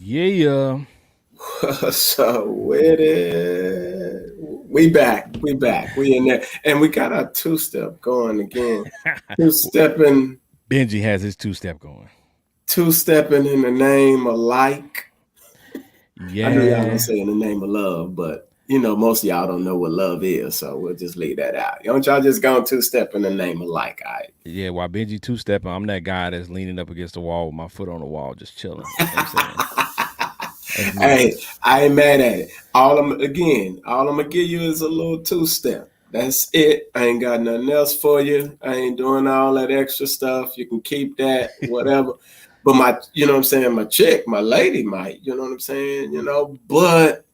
Yeah. So with it, we back, we in there, and we got our two-step going again. Two-stepping, Benji has his two-step going. two-stepping in the name of like. I know y'all gonna Yeah. say in the name of love, but most of y'all don't know what love is, so we'll just leave that out. Don't y'all just go two-step in the name of like, all right? Yeah, while Benji two-stepping, I'm that guy that's leaning up against the wall with my foot on the wall, just chilling. You know what I'm saying? That's me. Hey, I ain't mad at it. All I'm gonna give you is a little two-step. That's it. I ain't got nothing else for you. I ain't doing all that extra stuff. You can keep that, whatever. But you know what I'm saying, my chick, my lady might, you know what I'm saying, but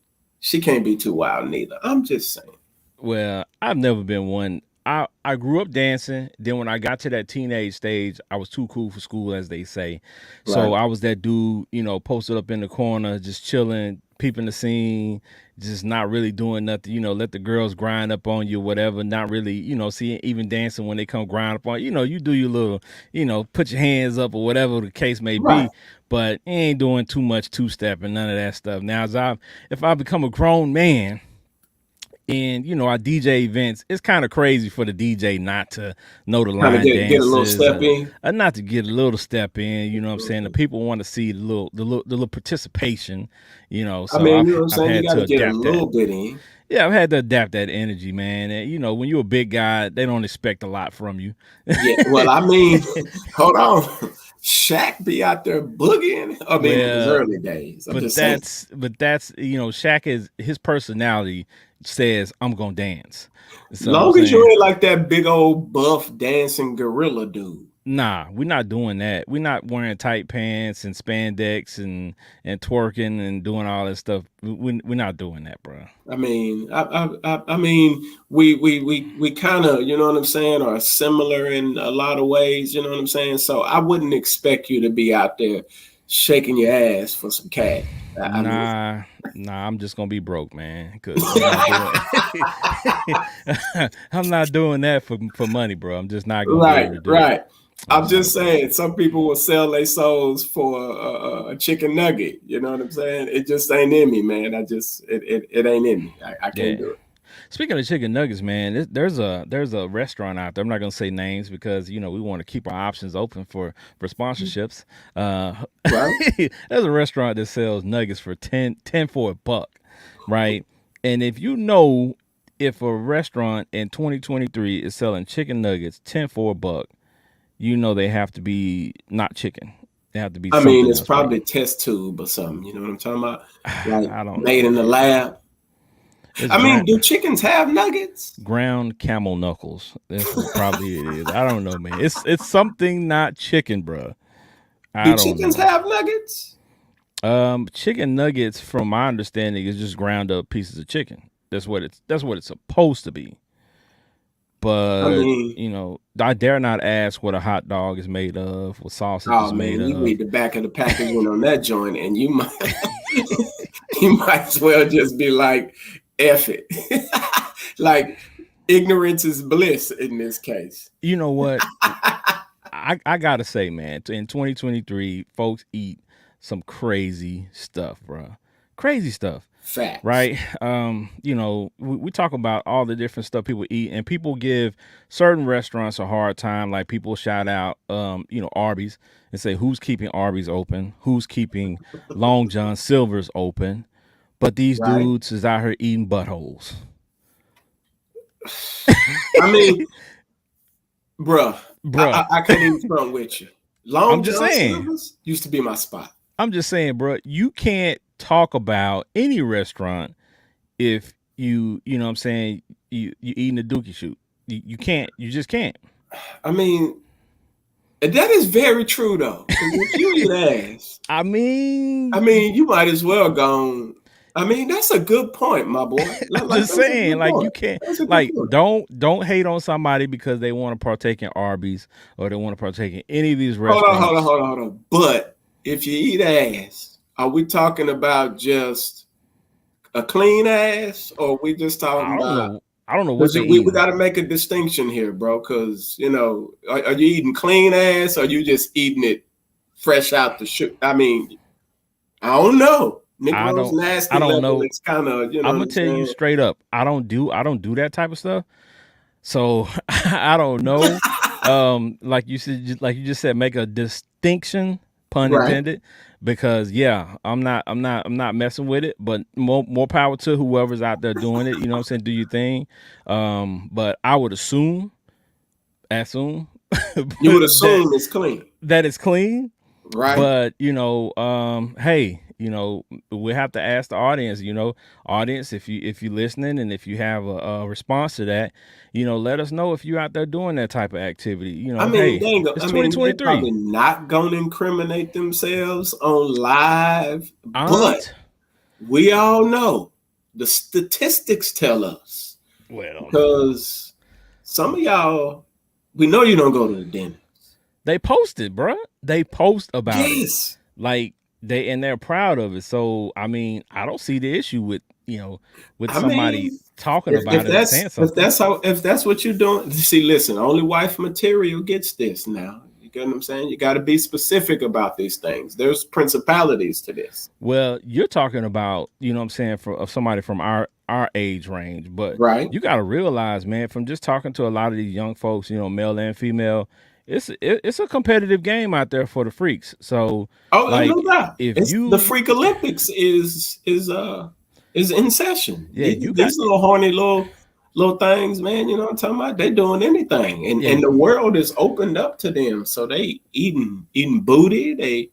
she can't be too wild neither. I'm just saying. Well, I've never been one. I grew up dancing. Then when I got to that teenage stage, I was too cool for school, as they say. So Right. I was that dude, posted up in the corner, just chilling, peeping the scene, just not really doing nothing. Let the girls grind up on you, whatever. Not really, see, even dancing when they come grind up on you. You do your little, put your hands up or whatever the case may Right. be. But you ain't doing too much two step and none of that stuff. Now, if I become a grown man. And I DJ events. It's kind of crazy for the DJ not to know the Kind of line get a little dances, step in. not to get a little step in. You know what I'm saying? The people want to see the little participation. I So mean, you know what I'm I've saying? You had got to to get a adapt that. little bit in. Yeah, I've had to adapt that energy, man. And when you're a big guy, they don't expect a lot from you. Yeah, well, I mean, hold on. Shaq be out there boogieing. I mean, in his Well, early days. I'm but just saying. that's Shaq is his personality says I'm gonna dance. So I'm Long as you saying ain't like that big old buff dancing gorilla dude. nah, we're not doing that. We're not wearing tight pants and spandex and twerking and doing all that stuff. We're not doing that, bro. I mean, I mean, we kind of, you know what I'm saying, are similar in a lot of ways. You know what I'm saying. So I wouldn't expect you to be out there shaking your ass for some cash. I mean, Nah, I'm just gonna be broke, man. Cause I'm not doing. I'm not doing that for money, bro. I'm just not gonna be right, able to do it. right. I'm I'm just not just gonna do it. saying, some people will sell their souls for a chicken nugget. You know what I'm saying? It just ain't in me, man. It ain't in me. I can't Yeah. do it. Speaking of chicken nuggets, man, there's a restaurant out there. I'm not gonna say names because we want to keep our options open for sponsorships. Right? There's a restaurant that sells nuggets for 10 for a buck, right? And if a restaurant in 2023 is selling chicken nuggets 10 for a buck, they have to be not chicken. They have to be I mean, something it's else, right? probably test tube or something. You know what I'm talking about? Like I don't know, made in the man. lab. It's I mean, do chickens have nuggets? ground camel knuckles. That's what probably it is. I don't know, man. It's something not chicken, bro. Do I don't chickens know. have nuggets? Chicken nuggets, from my understanding, is just ground up pieces of chicken. That's what it's supposed to be. I But mean, I dare not ask what a hot dog is made of, what sausage oh is made man, you of. read the back of the packaging on that joint, and you might you might as well just be like, "F it." Like ignorance is bliss in this case. You know what? I gotta say, man, in 2023, folks eat some crazy stuff, bro. Crazy stuff. Facts. Right? We talk about all the different stuff people eat, and people give certain restaurants a hard time. Like people shout out, Arby's and say, "Who's keeping Arby's open? Who's keeping Long John Silver's open?" But these Right. dudes is out here eating buttholes. I mean, bruh, Bruh, I can't even front with you. I'm Long just John saying. Silver's used to be my spot. I'm just saying, bruh, you can't talk about any restaurant if you know what I'm saying, you eating a dookie shoot. You can't. You just can't. I mean, that is very true though. Because if you eat ass, I I mean, mean, you might as well go. I mean, that's a good point, my boy. I'm Like just that's a saying, good like you point. can't, That's a good like point. don't hate on somebody because they want to partake in Arby's or they want to partake in any of these Hold on, hold on, restaurants. hold on, hold on. But if you eat ass, are we talking about just a clean ass, or are we just talking I don't about? know. I don't know what Because they we eating. got to make a distinction here, bro. Because are you eating clean ass, or are you just eating it fresh out the shoot? I mean, I don't know. I Negro's don't I nasty don't level know. is kind of, you know I'm what gonna I'm tell you saying? straight up. I don't do that type of stuff. So I don't know. Like you said, like you just said, make a distinction, pun Right. intended, because yeah, I'm not messing with it. But more power to whoever's out there doing it. You know what I'm saying? Do your thing. But I would assume You would that assume it's clean. that it's clean. Right. But hey, we have to ask the audience. Audience, if you listening and if you have a response to that, let us know if you out there doing that type of activity. I mean, Hey, they ain't go, it's I mean, they 2023. probably not gonna incriminate themselves on live, but Aunt, we all know the statistics tell us well, because some of y'all, we know you don't go to the dinner. they posted, bruh. They post about it, Yes. like they're proud of it. So I mean, I don't see the issue with I somebody mean, talking if, about it or saying something. if that's what you're doing, see, listen, only wife material gets this now. You get what I'm saying? You got to be specific about these things. There's principalities to this. Well, you're talking about, what I'm saying, for of somebody from our age range, but Right. you got to realize, man, from just talking to a lot of these young folks, male and female, it's a competitive game out there for the freaks. So, Oh, there's no like, doubt. if It's the you, Freak Olympics is in session. yeah, These you got, these little horny little things, man. You know what I'm talking about? They doing anything, and yeah, the world is opened up to them. So they eating booty.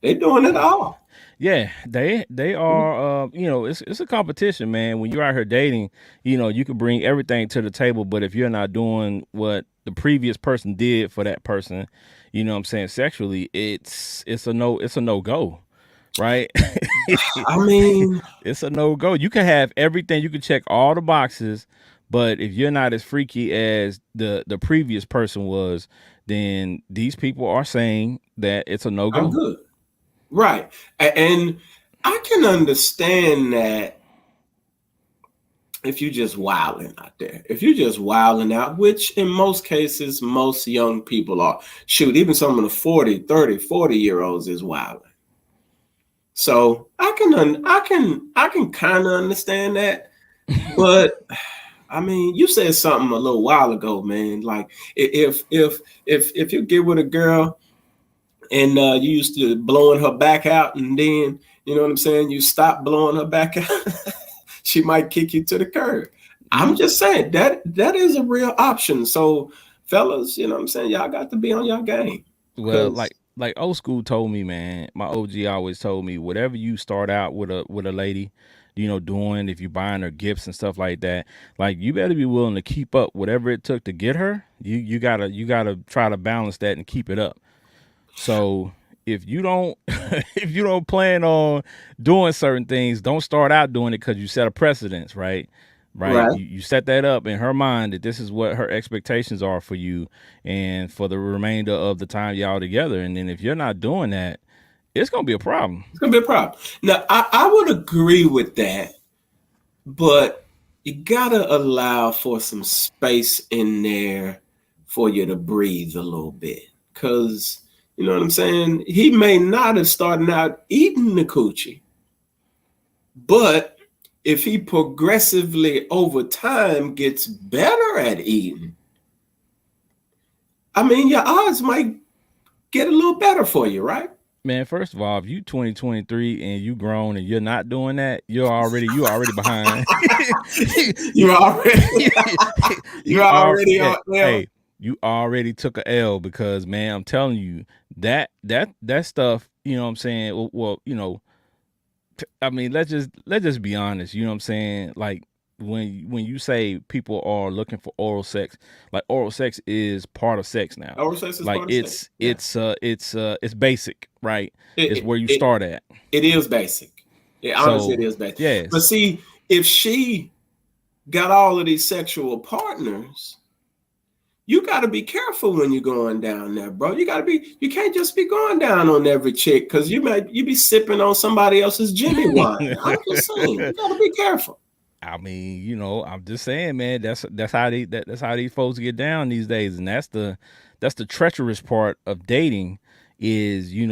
They doing it all. yeah, they are. It's a competition, man. When you're out here dating, you can bring everything to the table, but if you're not doing what the previous person did for that person, what I'm saying, sexually, it's a no go, right? I mean, It's a no go. You can have everything, you can check all the boxes, but if you're not as freaky as the previous person was, then these people are saying that it's a no I'm go. good. Right. And I can understand that if you're just wilding out there, if you're just wilding out, which in most cases, most young people are. Shoot, even some of the 40, 30, 40-year-olds is wilding. So I can kind of understand that. But I mean, you said something a little while ago, man. Like if you get with a girl and you used to blowing her back out, and then you know what I'm saying, you stop blowing her back out, she might kick you to the curb. I'm Mm, just saying that is a real option. So, fellas, you know what I'm saying, y'all got to be on your game well, because like old school told me, man. My OG always told me, whatever you start out with a lady, doing, if you buying her gifts and stuff like that, like you better be willing to keep up whatever it took to get her. You gotta try to balance that and keep it up. So if you don't if you don't plan on doing certain things, don't start out doing it, because you set a precedence, right? Right. right, You set that up in her mind that this is what her expectations are for you and for the remainder of the time y'all together. And then if you're not doing that, it's gonna be a problem. it's gonna be a problem. Now, I would agree with that, but you gotta allow for some space in there for you to breathe a little bit. Cause you know what I'm saying? He may not have started out eating the coochie, but if he progressively over time gets better at eating, I mean your odds might get a little better for you, right? Man, first of all, if you 2023 and you grown and you're not doing that, you already behind. You already you you're are already yeah, on L. hey, you already took a L, because man, I'm telling you, that stuff, what I'm saying, well, I mean, let's just be honest, you know what I'm saying? Like, when you say people are looking for oral sex, like, oral sex is part of sex now. Oral sex is Like, part of sex. it's Yeah. it's uh it's it's basic, right? It, It's it, where you it, start at. it is basic. Yeah, honestly, it So, is basic. But yes. see, if she got all of these sexual partners, you got to be careful when you're going down there, bro. You can't just be going down on every chick because you be sipping on somebody else's Jimmy wine. I'm just saying, you got to be careful. I mean, I'm just saying, man, that's how these folks get down these days, and that's the treacherous part of dating is, you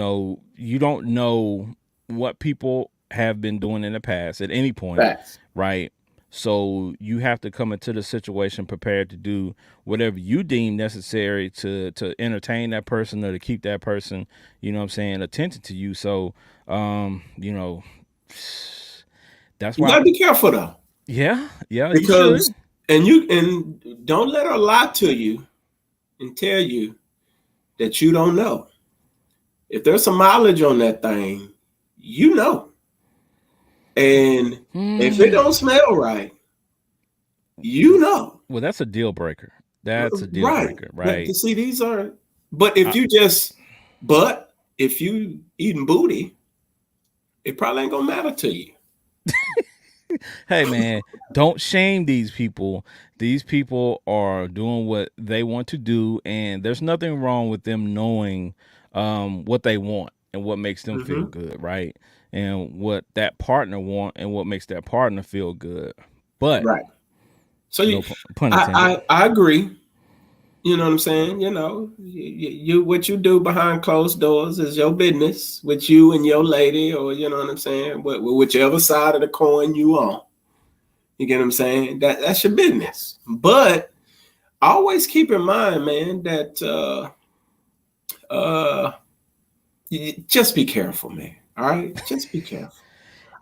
don't know what people have been doing in the past at any point, Facts. right? So you have to come into the situation prepared to do whatever you deem necessary to entertain that person or to keep that person, you know what I'm saying, attention to you. So you know, that's You why gotta be careful though, yeah, you because should. and don't let her lie to you and tell you that you don't know. If there's some mileage on that thing, you know. And if it Hmm. don't smell right, you know. Well, that's a deal breaker. That's a deal Right. breaker, That, right? see, these are, but if you just, but if you eating booty, it probably ain't gonna matter to you. Hey man, don't shame these people. These people are doing what they want to do, and there's nothing wrong with them knowing what they want and what makes them feel Hmm. good, right? And what that partner want and what makes that partner feel good. But Right. So no pun intended. I agree. You know what I'm saying? You know, you what you do behind closed doors is your business with you and your lady, or you know what I'm saying, whichever side of the coin you on. You get what I'm saying? That's your business. But always keep in mind, man, that uh, just be careful, man. All right, just be careful.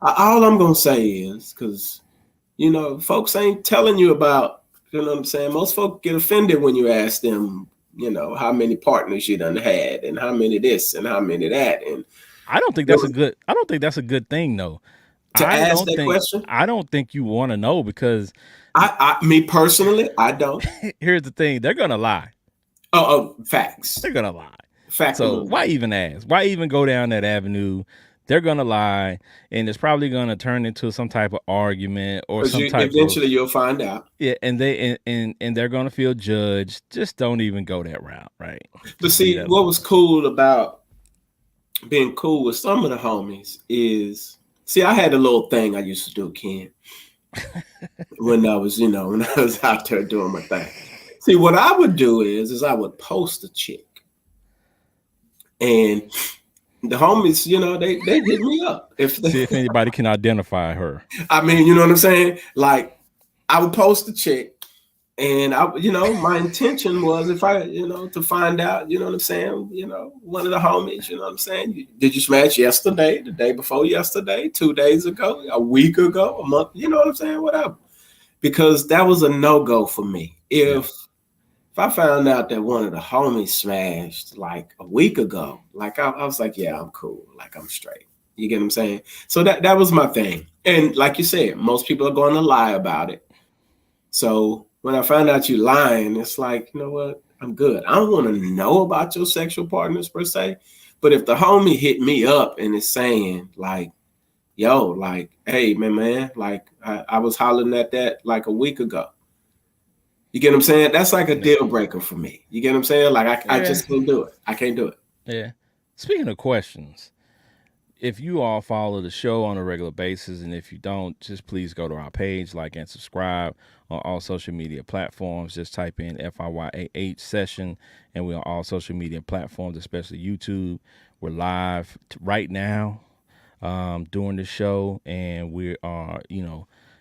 All I'm gonna say is because folks ain't telling you about. You know what I'm saying? Most folks get offended when you ask them, how many partners you done had and how many this and how many that. And I don't think that's a good thing though. to ask that question, I don't think you want to know because me personally, I don't. here's the thing, they're going to lie. Facts. They're going to lie. So Factology. why even ask? Why even go down that avenue? They're gonna lie, and it's probably gonna turn into some type of argument or Because some you type of eventually you'll find out. yeah, and and they're gonna feel judged. Just don't even go that route, right? But Just leave see, that what alone. was cool about being cool with some of the homies is, see, I had a little thing I used to do, Ken, when I was, when I was out there doing my thing. See, what I would do is I would post a chick, and the homies, they hit me up if they, See if anybody can identify her. I mean, you know what I'm saying? Like, I would post a chick. And my intention was if I, to find out, you know what I'm saying, one of the homies, you know what I'm saying, did you smash yesterday, the day before yesterday, 2 days ago, a week ago, a month, you know what I'm saying, whatever. Because that was a no-go for me. Yeah. If I found out that one of the homies smashed like a week ago, like I was like, yeah, I'm cool, like I'm straight. You get what I'm saying? So that was my thing. And like you said, most people are going to lie about it. So when I found out you lying, it's like, you know what? I'm good. I don't want to know about your sexual partners per se. But if the homie hit me up and is saying like, yo, like, hey, man, like I was hollering at that like a week ago. You get what I'm saying? That's like a Yeah. deal breaker for me. You get what I'm saying? Like I Yeah. just can't do it. I can't do it. Yeah. Speaking of questions, if you all follow the show on a regular basis, and if you don't, just please go to our page, like and subscribe on all social media platforms. Just type in FIYAH session, and we're on all social media platforms, especially YouTube. We're live right now during the show, and we are,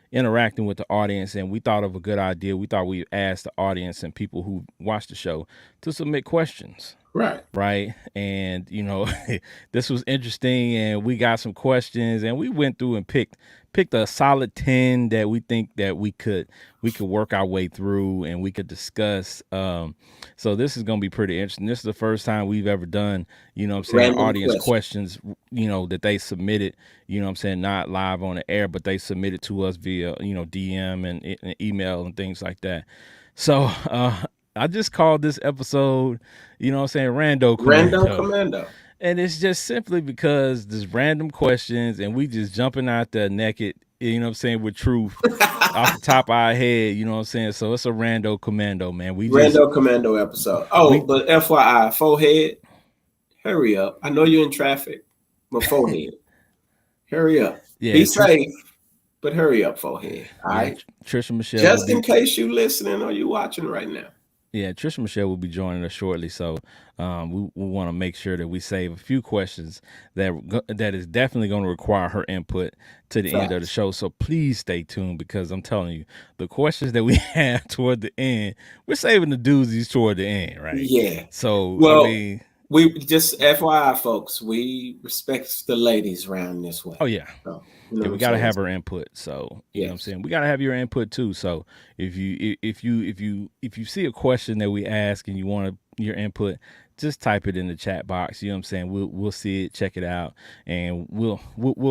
interacting with the audience. And we thought of a good idea. We thought we'd ask the audience and people who watch the show to submit questions, Right. right? And this was interesting, and we got some questions, and we went through and picked a solid 10 that we think that we could work our way through and we could discuss. So this is going to be pretty interesting. This is the first time we've ever done, I'm saying, Random audience question. questions, that they submitted, I'm saying, not live on the air, but they submitted to us via, DM and email and things like that. So I just called this episode, Rando Rando Commando. Commando. And it's just simply because there's random questions and we just jumping out there naked, with truth off the top of our head, So it's a Rando Commando, man. Rando Commando episode. Oh, We but FYI, forehead, hurry up. I know you're in traffic, but forehead. Hurry up. yeah, Be safe, but hurry up, forehead. All right. Trisha Michelle will Just in be case you listening or you watching right now. Yeah, Trisha Michelle will be joining us shortly, so we want to make sure that we save a few questions that is definitely going to require her input to the end of the Facts. show. So please stay tuned because I'm telling you, the questions that we have toward the end, we're saving the doozies toward the end, right? Yeah. So I Well, mean, we just FYI, folks, we respect the ladies around this oh way. yeah, So, you know yeah, what we I'm got to saying? have her input. So you know what I'm Yes. saying. We got to have your input too. So if you see a question that we ask and you want your input, just type it in the chat box. You know what I'm saying. We'll see it, check it out, and we'll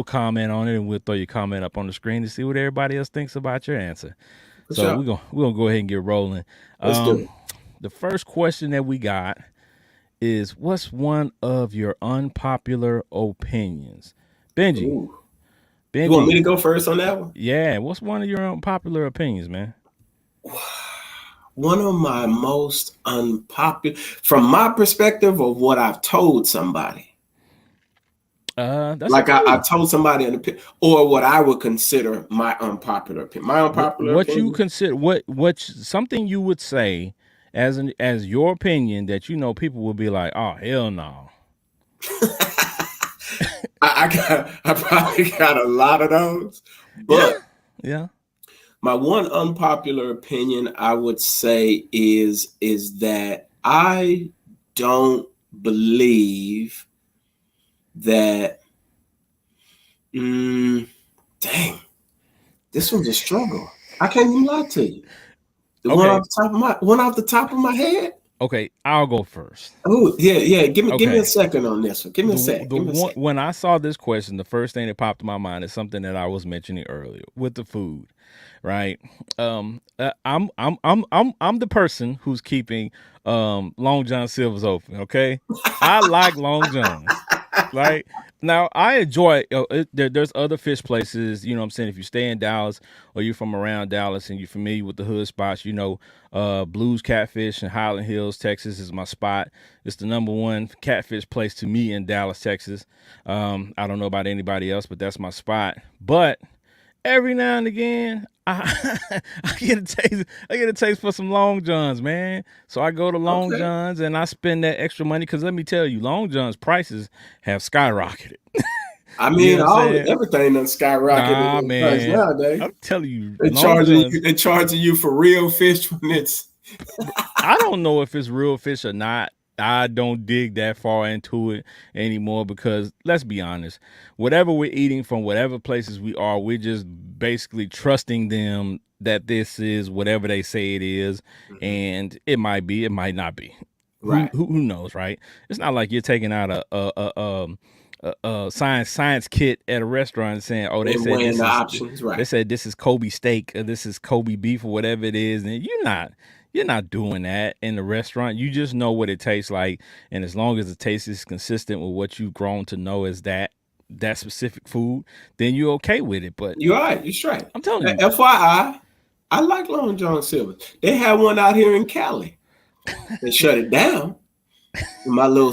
comment on it, and we'll throw your comment up on the screen to see what everybody else thinks about your answer. For So sure. we're gonna go ahead and get rolling. Let's do it. The first question that we got is, what's one of your unpopular opinions? Benji, Ooh. You want me Benji, to go first on that one? yeah, what's one of your unpopular opinions, man? One of my most unpopular, from my perspective of what I've told somebody. That's up Like to I you. told somebody an opinion, or what I would consider my unpopular opinion. My unpopular What you opinion. consider, what something you would say as your opinion that you know people would be like, oh hell no. I probably got a lot of those, Yeah, but yeah. my one unpopular opinion I would say is that I don't believe that. Mm, dang, this one's a struggle. I can't even lie to you. The Okay, one off the top of my head. okay. I'll go first. Oh yeah, yeah. Give me a Okay. second on this one. Give me a sec. The Give me a one sec. when I saw this question, the first thing that popped in my mind is something that I was mentioning earlier with the food, right? I'm the person who's keeping Long John Silver's open. Okay, I like Long Johns. Right now, I enjoy there's other fish places. You know what I'm saying? If you stay in Dallas or you're from around Dallas and you're familiar with the hood spots, you know, Blues Catfish in Highland Hills, Texas is my spot. It's the number one catfish place to me in Dallas, Texas. I don't know about anybody else, but that's my spot. But every now and again, I get a taste. I get a taste for some Long Johns, man. So I go to Long Okay. Johns and I spend that extra money because let me tell you, Long Johns prices have skyrocketed. I You know mean, what I'm saying? everything done skyrocketed Nah, in price man. nowadays. I'm telling you, They Long charging you. Johns. They charging you for real fish when it's. I don't know if it's real fish or not. I don't dig that far into it anymore because let's be honest, whatever we're eating from whatever places we are, we're just basically trusting them that this is whatever they say it is, Mhm. and it might be, it might not be. Who Right. who knows, right? It's not like you're taking out a science kit at a restaurant and saying, "Oh, And weighing the options. they Right. said this is Kobe steak or this is Kobe beef or whatever it is," and you're not doing that in the restaurant. You just know what it tastes like, and as long as the taste is consistent with what you've grown to know as that specific food, then you're okay with it. But You're right. You're straight. I'm telling you, FYI, I like Long John Silver. They had one out here in Cali. They shut it down in my little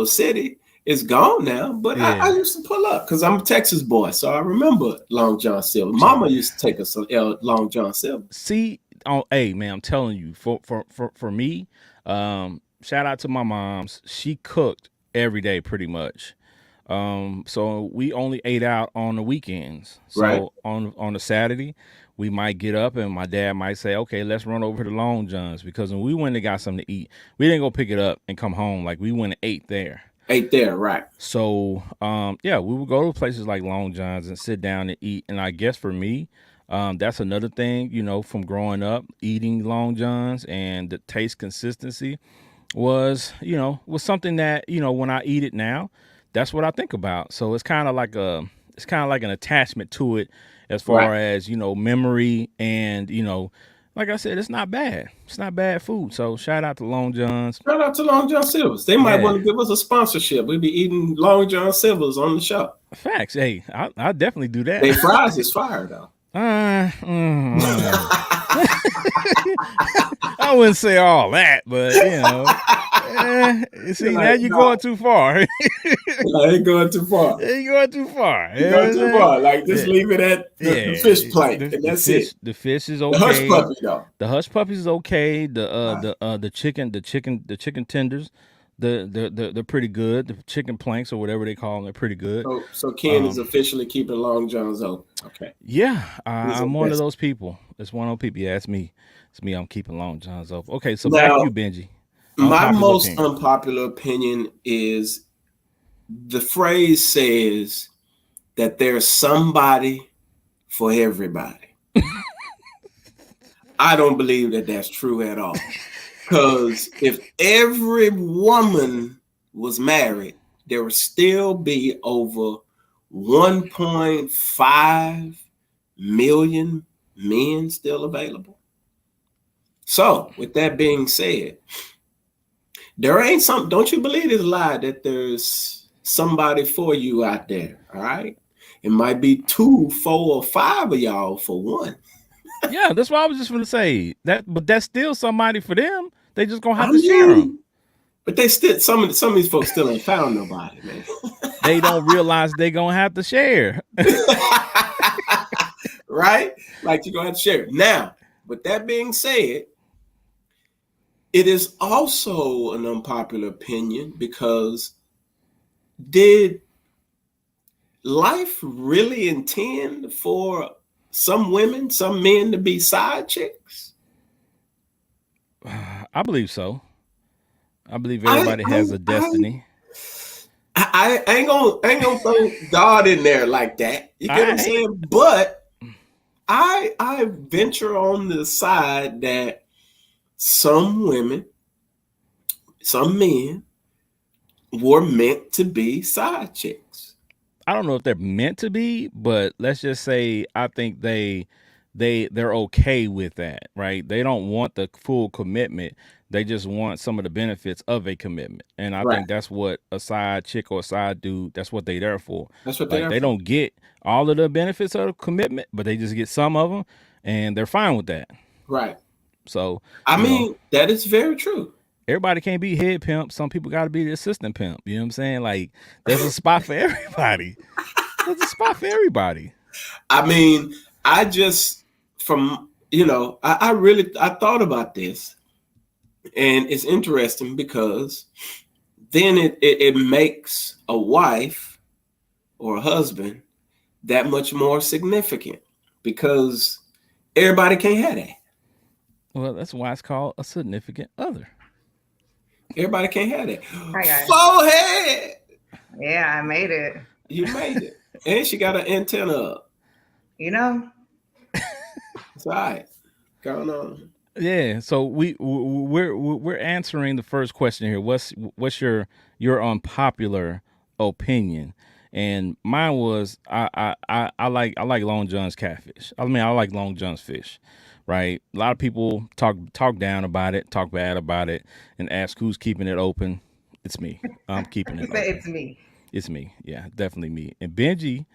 city. It's gone now, but I yeah. used to pull up because I'm a Texas boy, so I remember Long John Silver. So Mama used to take us some Long John Silver. see, oh, hey man, I'm telling you, for me, shout out to my mom's. She cooked every day pretty much. So we only ate out on the weekends. Right. So on a Saturday, we might get up and my dad might say, "Okay, let's run over to Long John's," because when we went and got something to eat, we didn't go pick it up and come home. Like we went and ate there. Ate there, right. So yeah, we would go to places like Long John's and sit down and eat. And I guess for me, that's another thing, you know, from growing up eating Long John's and the taste consistency was something that, you know, when I eat it now, that's what I think about. So it's kind of like an attachment to it as Right. far as, you know, memory and, you know, like I said, it's not bad. It's not bad food. So shout out to Long John's. Shout out to Long John Silver's. They might Yeah. want to give us a sponsorship. We'd be eating Long John Silver's on the show. Facts. Hey, I definitely do that. They fries is fire though. I wouldn't say all that, but see, now Like, you're going no, too far. I ain't going too far. You're going too far. You You know what go I'm too saying? far. Like, just Yeah, leave it at the fish yeah. plate, and that's it. The fish is The hush okay. puppy, though. The hush puppies is okay. The chicken tenders, they're pretty good. The chicken planks or whatever they call them, they're pretty good. So Ken is officially keeping Long John's open. Okay. Yeah, He's I'm one of invested. those people. It's one of those people. Yeah, it's me. It's me. I'm keeping Long Johns open. Okay, so back to Now, you, Benji. my Unpopular most opinion. unpopular opinion is the phrase says that there's somebody for everybody. I don't believe that that's true at all. Because if every woman was married, there would still be over 1.5 million men still available. So, with that being said, there ain't some, don't you believe this lie that there's somebody for you out there, all right? It might be 2, 4, or 5 of y'all for one. Yeah, that's what I was just gonna say. But that's still somebody for them. They just gonna have I to share them. mean, but they still, some of these folks still ain't found nobody, man. They don't realize they gonna have to share. Right? Like you're gonna have to share it. Now, with that being said, it is also an unpopular opinion because did life really intend for some women, some men to be side chicks? I believe so. I believe I everybody I has a I, destiny. I ain't gonna throw God in there like that. You get what I'm I ain't. saying? But I venture on the side that some women, some men were meant to be side chicks. I don't know if they're meant to be, but let's just say I think they're okay with that, right? They don't want the full commitment. They just want some of the benefits of a commitment. And I Right. think that's what a side chick or a side dude, that's what they there for. That's what they're Like there they for. don't get all of the benefits of the commitment, but they just get some of them and they're fine with that. Right. So, I you know, mean, that is very true. everybody can't be head pimp. Some people got to be the assistant pimp. You know what I'm saying? Like there's a spot for everybody. There's a spot for everybody. I mean, I just from I thought about this, and it's interesting because then it makes a wife or a husband that much more significant because everybody can't have that. Well, that's why it's called a significant other. Everybody can't have that. Hi guys. Forehead. Yeah, I made it. You made it. And she got an antenna up. You know, It's all right. Going on. Yeah, so we're answering the first question here. What's your unpopular opinion? And mine was I like Long John's catfish. I mean I like Long John's fish, right? A lot of people talk down about it, talk bad about it, and ask who's keeping it open. It's me. I'm keeping it open. it's me. It's me. Yeah, definitely me. And Benji,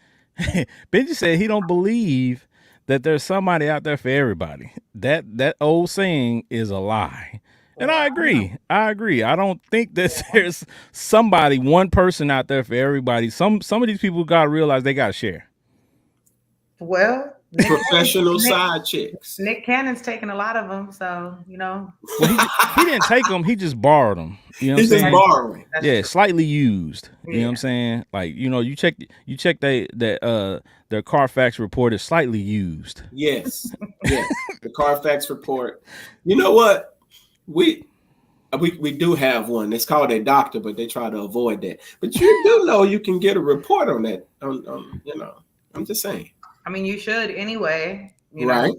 Benji said he don't believe that there's somebody out there for everybody. That old saying is a lie. And Well, I I know. agree. I agree. I don't think that there's somebody, one person out there for everybody. Some of these people gotta realize they gotta share. Well, Professional side chicks. Nick Cannon's taking a lot of them, so you know Well, he didn't take them. He just borrowed them. You know what I'm He's just saying? borrowing. that's Yeah, true. slightly used. You know what I'm Yeah. saying? Like you check their Carfax report is slightly used. Yes. Yes. The Carfax report. You know what? We do have one. It's called a doctor, but they try to avoid that. But you do know you can get a report on that. I'm just saying. I mean, you should anyway. Right.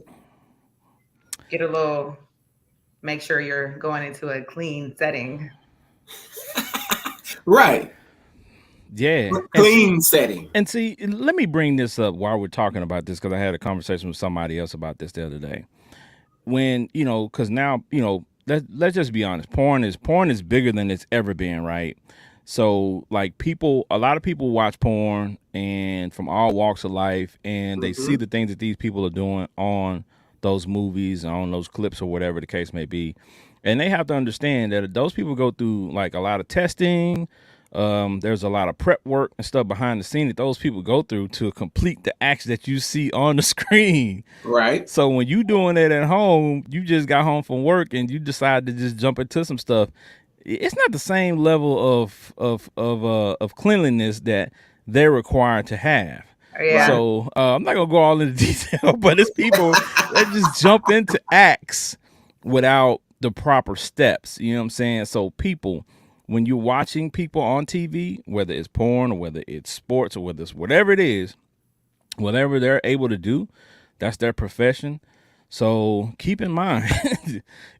Get a little. Make sure you're going into a clean setting. Right. Yeah. Clean setting. And see, let me bring this up while we're talking about this because I had a conversation with somebody else about this the other day. When because now let's just be honest, porn is bigger than it's ever been, right? So like a lot of people watch porn and from all walks of life, and they see Mm-hmm. the things that these people are doing on those movies, on those clips, or whatever the case may be. And they have to understand that those people go through like a lot of testing. There's a lot of prep work and stuff behind the scene that those people go through to complete the acts that you see on the screen. Right. So when you doing it at home, you just got home from work and you decide to just jump into some stuff. It's not the same level of cleanliness that they're required to have. Yeah. Right. So I'm not gonna go all into detail, but it's people that just jump into acts without the proper steps. You know what I'm saying? So people, when you're watching people on TV, whether it's porn or whether it's sports or whether it's whatever it is, whatever they're able to do, that's their profession. So keep in mind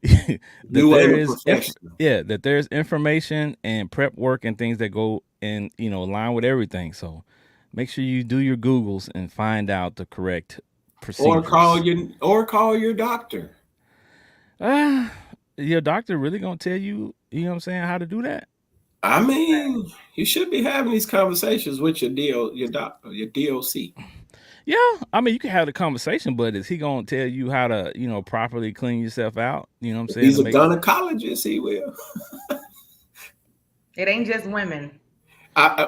that You there ain't a is professional. that there's information and prep work and things that go in, line with everything. So make sure you do your Googles and find out the correct Or procedures. call your doctor. Uh, your doctor really gonna tell you, you know what I'm saying, how to do that? I mean, you should be having these conversations with your doctor, your DOC. Yeah, I mean, you can have the conversation, but is he gonna tell you how to, properly clean yourself out? You know what I'm If saying? he's To a make gynecologist, he will. It ain't just women.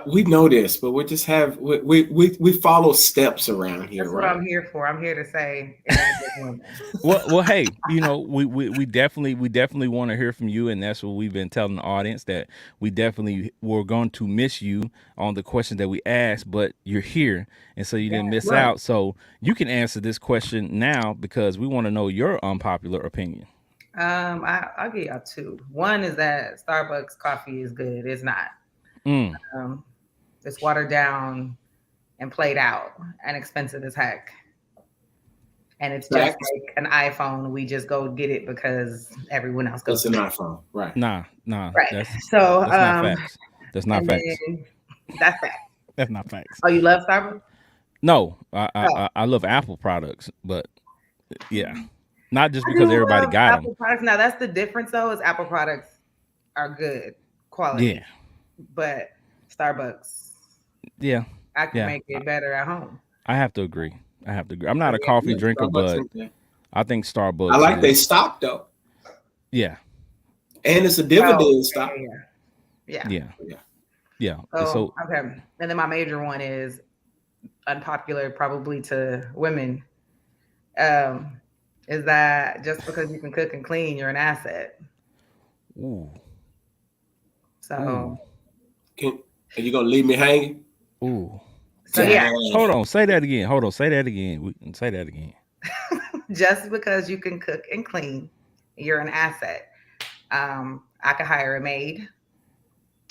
We know this, but we follow steps around here, That's what right? I'm here for. I'm here to say it ain't just women. well, hey, we definitely want to hear from you, and that's what we've been telling the audience, that we definitely were going to miss you on the question that we asked, but you're here, and so you didn't Yeah. miss Right. out. So you can answer this question now because we want to know your unpopular opinion. I'll give y'all two. One is that Starbucks coffee is good. It's not. Mm. Um, it's watered down and played out and expensive as heck. And it's just Facts. like an iPhone. We just go get it because everyone else goes It's to an get iPhone, right? Nah, it. Right. that's So, that's not facts. That's not and facts. then that's that. That's not facts. Oh, you love Starbucks? No, I I, Oh, I I love Apple products, but yeah, not just I because do everybody love got them. Apple products. Now that's the difference though, is Apple products are good Yeah, quality, but Starbucks, yeah, I can yeah. make it better at home. I have to agree. I have to agree. I'm So not a yeah. coffee Yeah, drinker, Starbucks but ain't there. I think I Starbucks like they is. stock though, Yeah, and it's a Oh, dividend yeah, stock. yeah, yeah. Yeah. yeah, Yeah. yeah. So So, okay, and then my major one is unpopular, probably to women. Um, is that just because you can cook and clean, you're an asset? ooh, ooh, So, Can, are you gonna leave me hanging? ooh. so yeah, Hold Dang. on, say that again. Hold on, say that again. Say that again. just because you can cook and clean, you're an asset. I could hire a maid.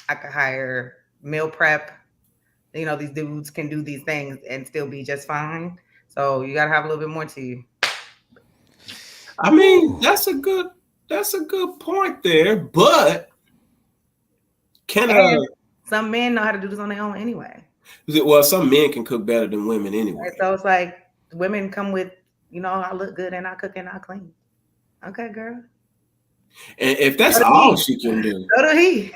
I could hire meal prep. These dudes can do these things and still be just fine. So you got to have a little bit more to you. I mean, Ooh. that's a good point there, but can And some men know how to do this on their own anyway. well, some men can cook better than women And anyway. so it's like women come with, I look good and I cook and I clean. Okay, girl. And if So that's do all he. she can do, So do he.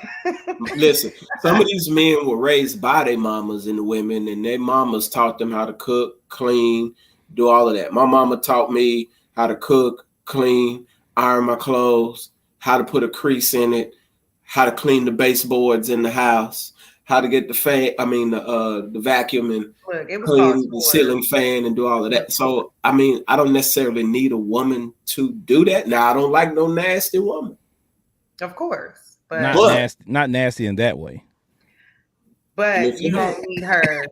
listen, some of these men were raised by their mamas and the women, and their mamas taught them how to cook, clean, do all of that. My mama taught me how to cook, clean, iron my clothes, how to put a crease in it, how to clean the baseboards in the house, how to get the fan, I mean the vacuum and Look, it was called clean the chores. ceiling fan and do all of that. So I mean, I don't necessarily need a woman to do that. Now I don't like no nasty woman. Of course. Not But But nasty, not nasty in that way. but lift you your don't hand. need her,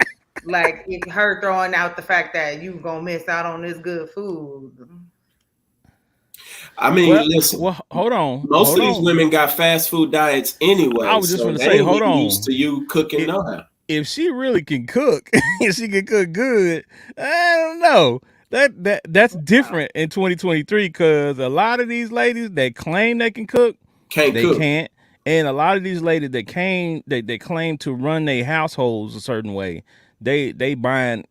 like her throwing out the fact that you gonna miss out on this good food. I mean, Well, listen, well, most hold of these on. women got fast food diets I anyway, was just so gonna they say, ain't hold getting used on. to you cooking It, no how. if she really can cook, if she can cook good, I don't know. That's Wow. different in 2023 because a lot of these ladies that claim they can cook, Can't they cook. can't. And a lot of these ladies that claim to run their households a certain way, they buying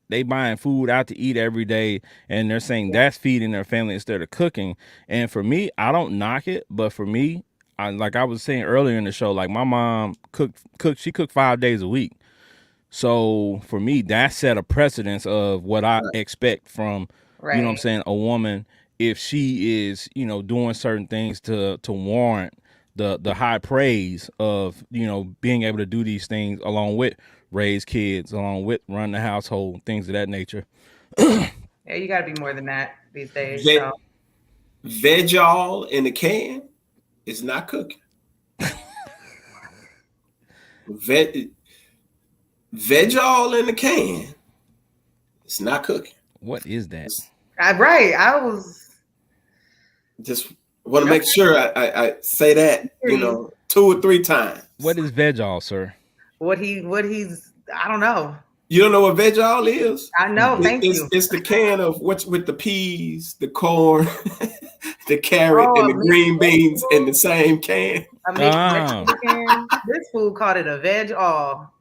food out to eat every day, and they're saying Yeah. that's feeding their family instead of cooking. And for me, I don't knock it, but for me, like I was saying earlier in the show, like my mom she cooked 5 days a week. So for me, that set a precedence of what I Right. expect from, you know what I'm Right. saying, a woman if she is, doing certain things to warrant the high praise of, being able to do these things along with raise kids, along with run the household, things of that nature. Yeah, you got to be more than that these days. Ve- So Veg-all in the can is not cooking. Veg Veg-all in the can, it's not cooking. What is that? It's right, I was just want to okay. make sure I say that, Hear you. 2 or 3 times. What is veg all, sir? What he's I don't know. You don't know what veg-all is? I know. Mm-mm. Thank you. It's the can of what's with the peas, the corn, the carrot, Oh, and a the mixed green beans in the vegetable. same can. A mixed Ah. vegetable can. This food called it a veg all.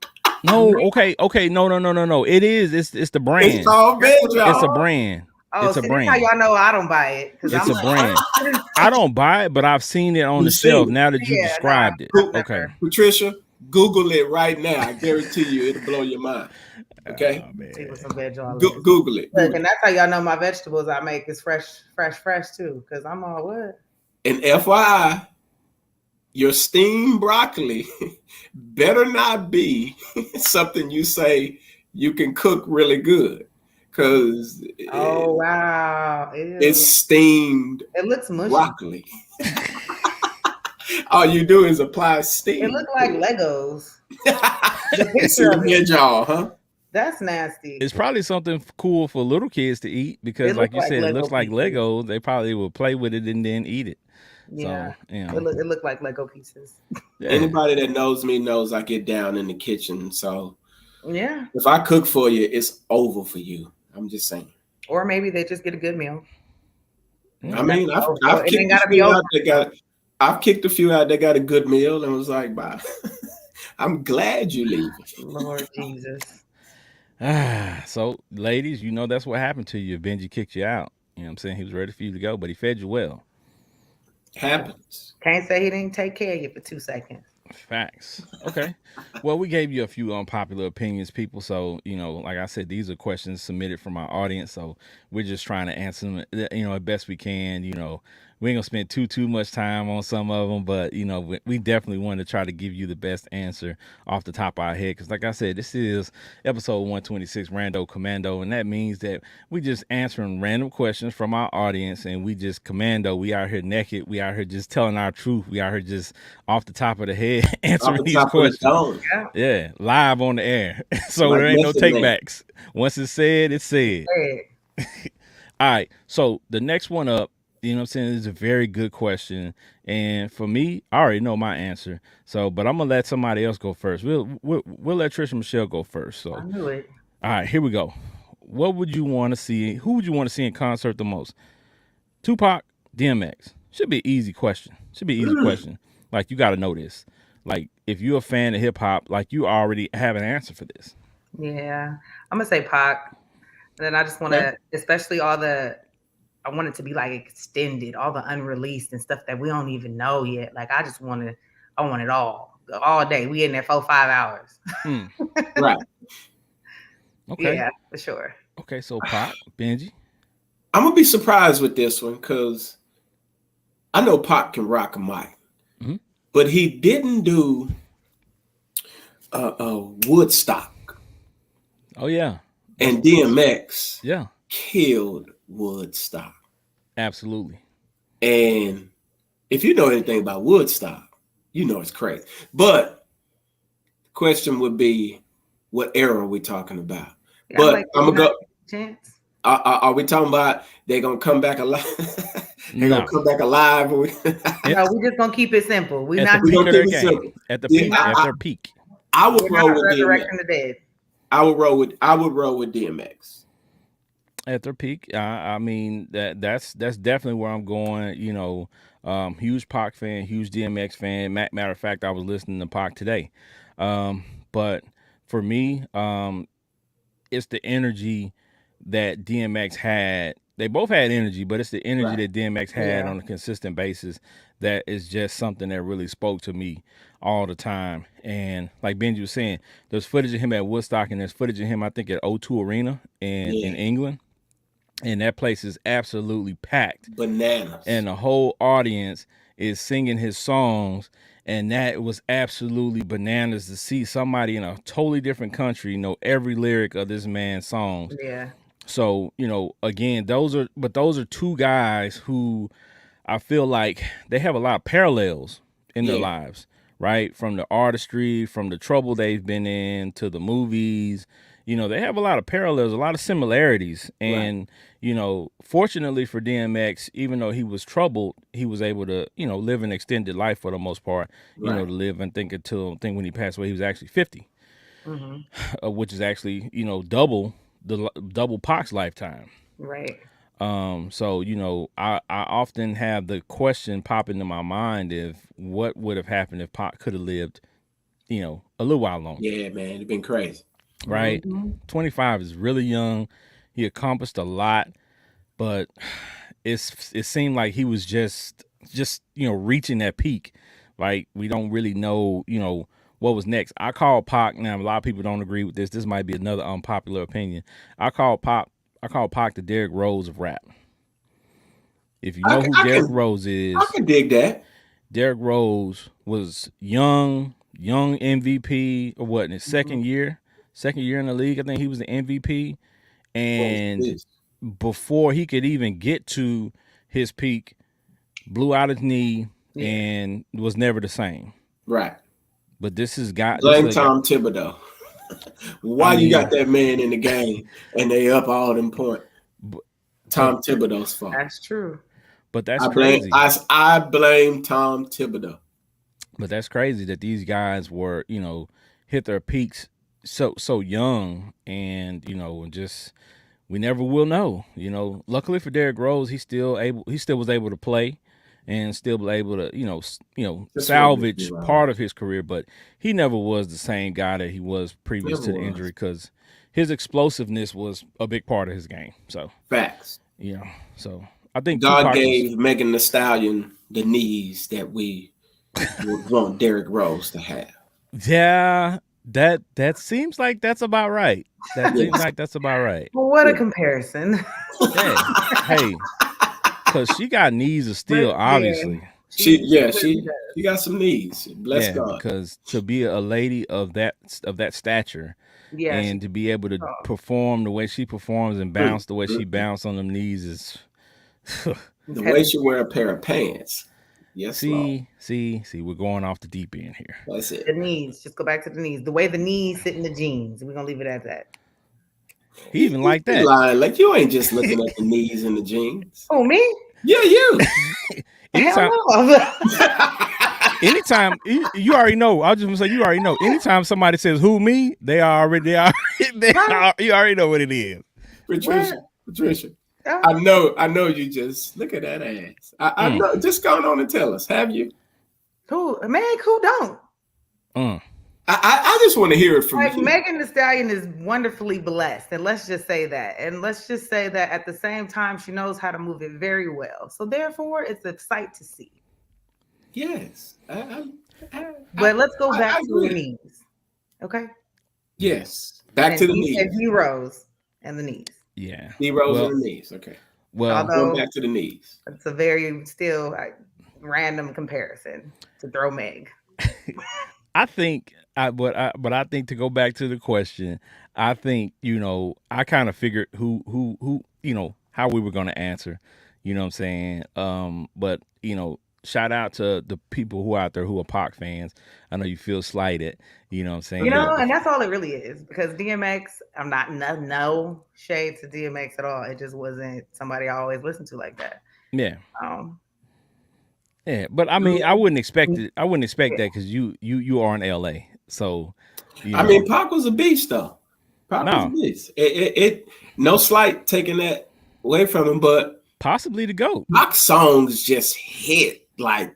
No, okay, no. It is. It's the It's brand. called That's what it's It's a veg-all. called. brand. Oh, It's a see, this how brand. y'all know I don't buy it because It's I'm a like, brand. I don't buy it, but I've seen it on You the seen shelf. it. Now that you yeah, nah, described it, I've Go- okay. never. Patricia, Google it right now. I guarantee you it'll blow your mind. Okay? Oh See what man. some veg all is. Google it. Look, Google and it. that's how y'all know my vegetables I make is fresh too. Because I'm all what? And FYI, your steamed broccoli better not be something you say you can cook really good, because Oh wow! Ew. it's steamed It looks mushy. broccoli. All you do is apply It steam looks like to Legos. The it. It's picture in of the it. veg-all, huh? That's nasty. It's probably something cool for little kids to eat because, It like looks you like said, it Lego looks like pieces. Legos. They probably will play with it and then eat it. Yeah. So, It looked like Lego pieces. yeah. Anybody that knows me knows I get down in the kitchen. So Yeah. if I cook for you, it's over for you. I'm just saying. Or maybe they just get a good meal. I mean, It I've ain't kicked a gotta be few over. out that got I've kicked a few out that got a good meal and was like, bye. I'm glad you leaving. Lord Jesus. So, ladies, that's what happened to you if Benji kicked you out. You know what I'm saying? He was ready for you to go, but he fed you well. Happens. Can't say he didn't take care of you for 2 seconds. Facts. Okay. Well, we gave you a few unpopular opinions, people. So, like I said, these are questions submitted from our audience. So we're just trying to answer them, as best we can. We ain't gonna spend too much time on some of them, but we definitely want to try to give you the best answer off the top of our head. Because, like I said, this is episode 126, Rando Commando, and that means that we just answering random questions from our audience, and we just commando. We out here naked. We out here just telling our truth. We out here just off the top of the head Off answering the these top of the questions. dome. Yeah. Yeah, live on the air. So Like there ain't no Method take Man. backs. Once it's said, it's said. Hey, All right. So the next one up, you know what I'm saying, is a very good question. And for me, I already know my answer. So, but I'm gonna let somebody else go first. We'll let Trisha Michelle go first. So I knew it. all right, here we go. What would you want to see? Who would you want to see in concert the most? Tupac, DMX. Should be an easy question. Should be an easy question. Like, you got to know this. Like, if you're a fan of hip hop, like, you already have an answer for this. Yeah. I'm gonna say Pac. And then I just want to, especially I want it to be like extended, all the unreleased and stuff that we don't even know yet. Like I want it all day. We in there 4-5 hours. Right. Okay. Yeah, for sure. Okay, so Pac, Benji. I'm gonna be surprised with this one because I know Pac can rock a mic, but he didn't do Woodstock. Oh yeah. And DMX Yeah. killed Woodstock. Absolutely. And if you know anything about Woodstock, you know it's crazy. But the question would be, what era are we talking about? Yeah, but like, I'm gonna go. Chance. Are we talking about they're gonna come back alive? They're No. gonna come back alive. No, we just gonna keep it simple. We At not the peak of gonna their keep it game. simple. At the Yeah, peak. At their peak. I would we're roll not with DMX. resurrecting the dead. I would roll with DMX. At their peak. I mean that's definitely where I'm going. Huge Pac fan, huge DMX fan. Matter of fact, I was listening to Pac today. But for me, it's the energy that DMX had they both had energy, but it's the energy Right. that DMX had Yeah. on a consistent basis that is just something that really spoke to me all the time. And like Benji was saying, there's footage of him at Woodstock, and there's footage of him, I think, at O2 Arena in Yeah. England, and that place is absolutely packed, Bananas. and the whole audience is singing his songs. And that was absolutely bananas to see somebody in a totally different country know every lyric of this man's songs. Yeah. So, again, those are two guys who I feel like they have a lot of parallels in their Yeah. lives, right? From the artistry, from the trouble they've been in to the movies. They have a lot of parallels, a lot of similarities. And, fortunately for DMX, even though he was troubled, he was able to, live an extended life for the most part, Right. to live and think when he passed away, he was actually 50, which is actually, double Pac's lifetime. Right. So, I often have the question pop into my mind if what would have happened if Pac could have lived, a little while longer. Yeah, man, it's been crazy. Right? Mhm. 25 is really young. He accomplished a lot, but it seemed like he was just reaching that peak. Like, we don't really know, what was next. I call Pac, now a lot of people don't agree with this. This might be another unpopular opinion. I call Pac the Derrick Rose of rap. If you know who Derrick Rose is, I can dig that. Derrick Rose was young MVP, or what, in his second year in the league. I think he was the MVP. And before he could even get to his peak, blew out his knee and was never the same. Right. But this is got blame Tom Thibodeau. Why you got that man in the game and they up all them points? Tom Thibodeau's fault. That's true. But that's crazy. I blame Tom Thibodeau. But that's crazy that these guys were, hit their peaks so young, and just we never will know. Luckily for Derrick Rose, he still was able to play and still be able to salvage part of his career, but he never was the same guy that he was previous to the injury, because his explosiveness was a big part of his game. So facts. So I think God gave Megan Thee Stallion the knees that we would want Derrick Rose to have. Yeah, that seems like that's about right. That seems like that's about right. Well, what a comparison. Yeah. Hey, because she got knees of steel, obviously. She got some knees. Bless God. Because to be a lady of that stature, and to be able to perform the way she performs and bounce the way she bounced on them knees is the way she wear a pair of pants. Yes. See, we're going off the deep end here. That's it. The knees. Just go back to the knees. The way the knees sit in the jeans. We're gonna leave it at that. He even like that. Lying. Like, you ain't just looking at the knees in the jeans. Oh, me? Yeah, you. Anytime you already know. I was just gonna say, you already know. Anytime somebody says "who me," you already know what it is. Patricia. I know you just look at that ass. I know. Just go on and tell us. Have you? Who don't? I just want to hear it from you. Megan Thee Stallion is wonderfully blessed, and let's just say that. And let's just say that at the same time, she knows how to move it very well. So therefore, it's a sight to see. Yes. But let's go back to the knees. Okay? Yes. Back to the knees. Heroes and the knees. Yeah. Heroes and the knees. Okay. Well, going back to the knees. It's a very still random comparison to throw Meg. I think, but I think, to go back to the question, I think, I kind of figured who how we were going to answer, you know what I'm saying? But, shout out to the people who are out there who are Pac fans. I know you feel slighted, you know what I'm saying? And that's all it really is, because DMX, I'm not no shade to DMX at all. It just wasn't somebody I always listened to like that. Yeah. Yeah, but I mean, I wouldn't expect it. I wouldn't expect that, because you are in LA. So, I mean, Pac was a beast, though. Pac was a beast. It no slight taking that away from him, but possibly the GOAT. Pac songs just hit like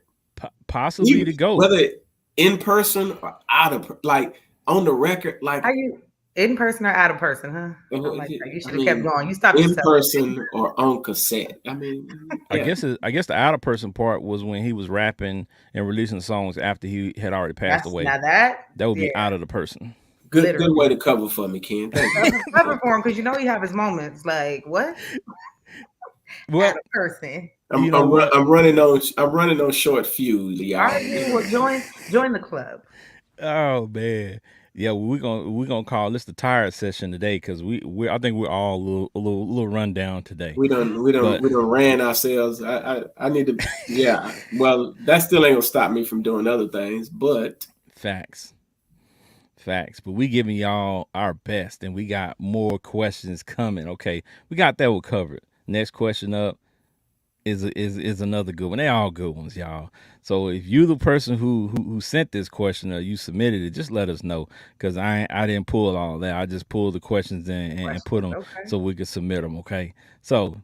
possibly the GOAT, whether in person or out of on the record. Like, In person or out of person, huh? I like that. You I should have kept mean, going. You stopped in yourself. person or on cassette. I mean, yeah, I guess the out of person part was when he was rapping and releasing songs after he had already passed That's away. now that, That would yeah, be out of the person. good way literally. to cover for me, Ken. Thank you. Cover for him because you know he have his moments. Like what? Out Well, of person. you know what? I'm running on short fuse, Are y'all. you? Well, join the club. Oh man, yeah, we're gonna call this the tired session today because we I think we're all a little run down today. But We don't ran ourselves. I need to. Yeah. Well, that still ain't gonna stop me from doing other things, but facts, facts. But we giving y'all our best, and we got more questions coming. Okay, we got that one covered. Next question up is another good one. They all good ones, y'all. So if you the person who sent this question or you submitted it, just let us know because I didn't pull all that. I just pulled the questions and put them Okay. so we could submit them. Okay. So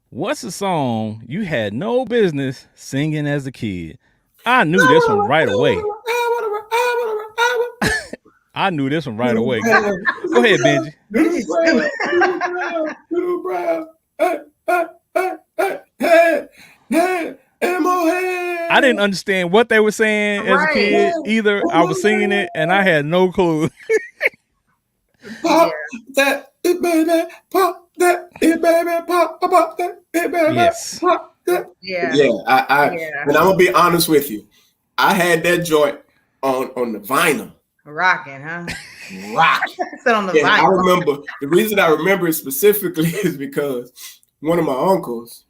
what's a song you had no business singing as a kid? I knew this one right away. I knew this one right away. Go ahead, Benji. Benji stupid. Little brown, hey, hey, I didn't understand what they were saying as a Right. kid either. I was singing it and I had no clue. Pop that, it baby, pop that, it baby, pop that, it baby, Yes. pop that. Yeah. Yeah, Yeah. and I'm gonna be honest with you. I had that joint on the vinyl. Rocking, huh? Rock. Sit on the And I vinyl. remember the reason I remember it specifically is because one of my uncles,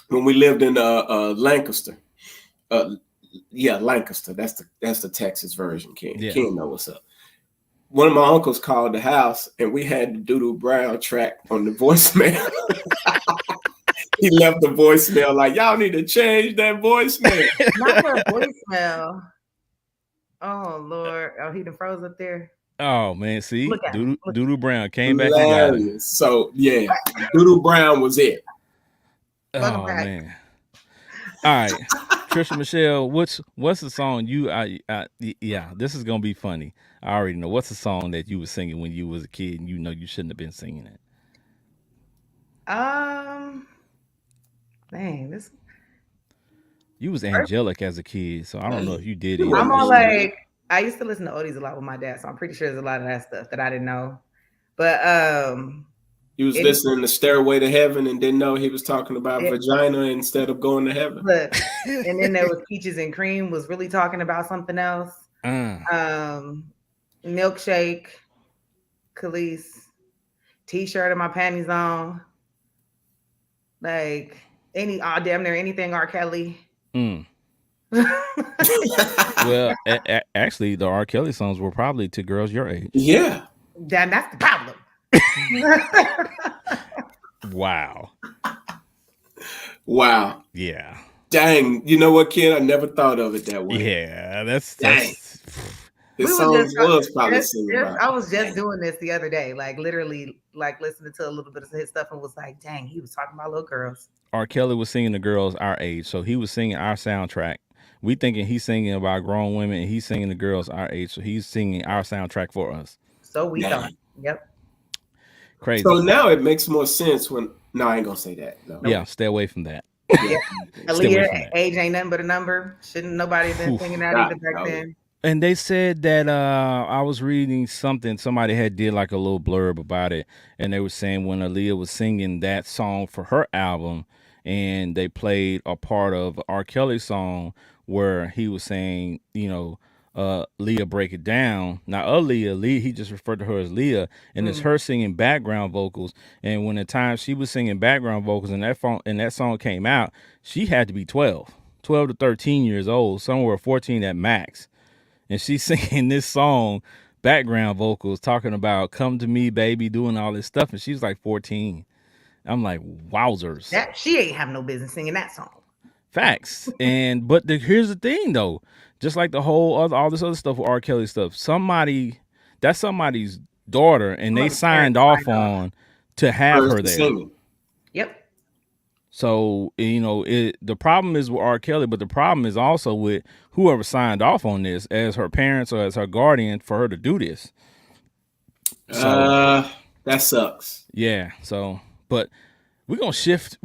when we lived in Lancaster, Lancaster. That's the Texas version. Ken know what's up. One of my uncles called the house, and we had the Doodoo Brown track on the voicemail. He left the voicemail like, y'all need to change that voicemail. Not the voicemail. Oh Lord. Oh, he done froze up there. Oh man, see, Look at him. Doodoo Brown came back and got him. Hilarious. So yeah, Doodoo Brown was it. Welcome Oh back. man. All right, Trisha Michelle, what's the song you? Yeah, this is gonna be funny. I already know what's the song that you were singing when you was a kid and you know you shouldn't have been singing it. Dang, this. You was angelic as a kid, so I don't know if you did You any of I'm that all shit. like, I used to listen to oldies a lot with my dad, so I'm pretty sure there's a lot of that stuff that I didn't know. But He was listening to Stairway to Heaven and didn't know he was talking about It- vagina instead of going to heaven. look, and then there was Peaches and Cream was really talking about something else. Milkshake, Khalees, T-shirt and my panties on, like damn near anything R. Kelly. Well, actually, the R. Kelly songs were probably to girls your age. Yeah. That's the problem. Wow. Wow. Yeah. Dang. You know what, Ken? I never thought of it that way. Yeah, that's His songs was probably singing about. I was just doing this the other day, like literally, like listening to a little bit of his stuff and was like, dang, he was talking about little girls. R. Kelly was singing to girls our age, so he was singing our soundtrack. We thinking he's singing about grown women, and he's singing to girls our age, so he's singing our soundtrack for us. So we thought, yep. Crazy. So now it makes more sense when. No, I ain't gonna say that. No. Yeah, stay away from that. Aaliyah, age ain't nothing but a number. Shouldn't nobody have been singing that either back then. And they said that I was reading something, somebody had did like a little blurb about it, and they were saying when Aaliyah was singing that song for her album, and they played a part of R. Kelly song where he was saying, Leah break it down. Now Aaliyah, he just referred to her as Leah, and it's her singing background vocals. And when the time she was singing background vocals and that song came out, she had to be 12 to 13 years old, somewhere 14 at max. And she's singing this song, background vocals, talking about "Come to Me, Baby," doing all this stuff, and she's like 14. I'm like, wowzers. That she ain't have no business singing that song. Facts. But here's the thing though, just like all this other stuff with R. Kelly stuff, that's somebody's daughter, and they signed off on to have her there. Singing. Yep. So, the problem is with R. Kelly, but the problem is also with whoever signed off on this as her parents or as her guardian for her to do this. So That sucks. yeah, so but we're gonna shift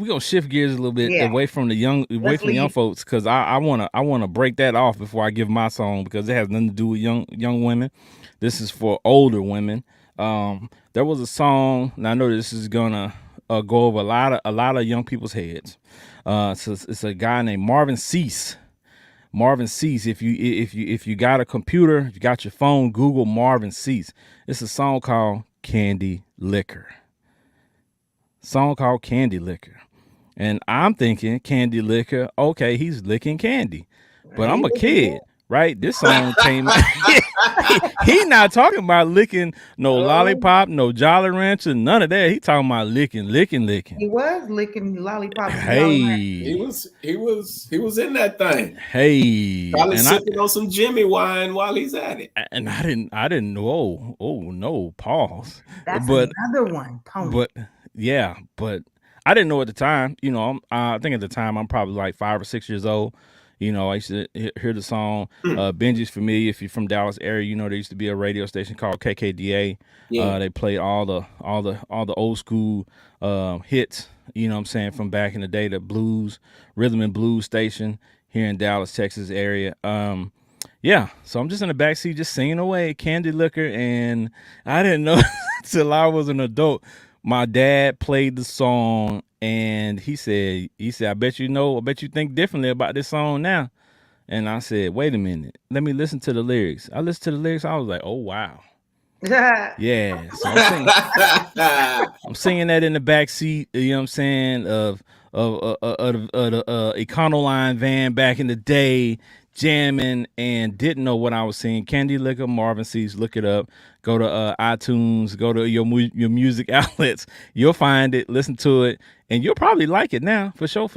gears a little bit Yeah. away from the young Let's leave. folks, because I wanna break that off before I give my song, because it has nothing to do with young women. This is for older women. There was a song, and I know this is gonna go over a lot of young people's heads. So it's a guy named Marvin Cease. Marvin Cease. If you got a computer, if you got your phone, Google Marvin Cease. It's a song called Candy Liquor. Song called Candy Liquor. And I'm thinking Candy Liquor, okay, he's licking candy. But I'm a kid, right? This song came out. He not talking about licking no lollipop, no Jolly Rancher, none of that. He talking about licking. He was licking lollipops. He was in that thing. Hey. Probably And sipping on some Jimmy wine while he's at it. And I didn't know. Oh no, pause. That's but another one. Pony. But yeah, but I didn't know at the time. You know, I think at the time I'm probably like 5 or 6 years old. You know, I used to hear the song. Benji's familiar. If you're from Dallas area, you know there used to be a radio station called KKDA. Yeah. They played all the old school hits. You know what I'm saying, from back in the day, the blues, rhythm and blues station here in Dallas, Texas area. Yeah, so I'm just in the backseat just singing away Candy Liquor, and I didn't know till I was an adult. My dad played the song, and he said, I bet you think differently about this song now. And I said, wait a minute, let me listen to the lyrics. I listened to the lyrics, I was like, oh wow. Yeah, so I'm singing that in the backseat, you know what I'm saying, of the Econoline van back in the day, jamming, and didn't know what I was singing. Candy Liquor, Marvin Cease. Look it up. Go to iTunes. Go to your music outlets. You'll find it. Listen to it, and you'll probably like it now for sure.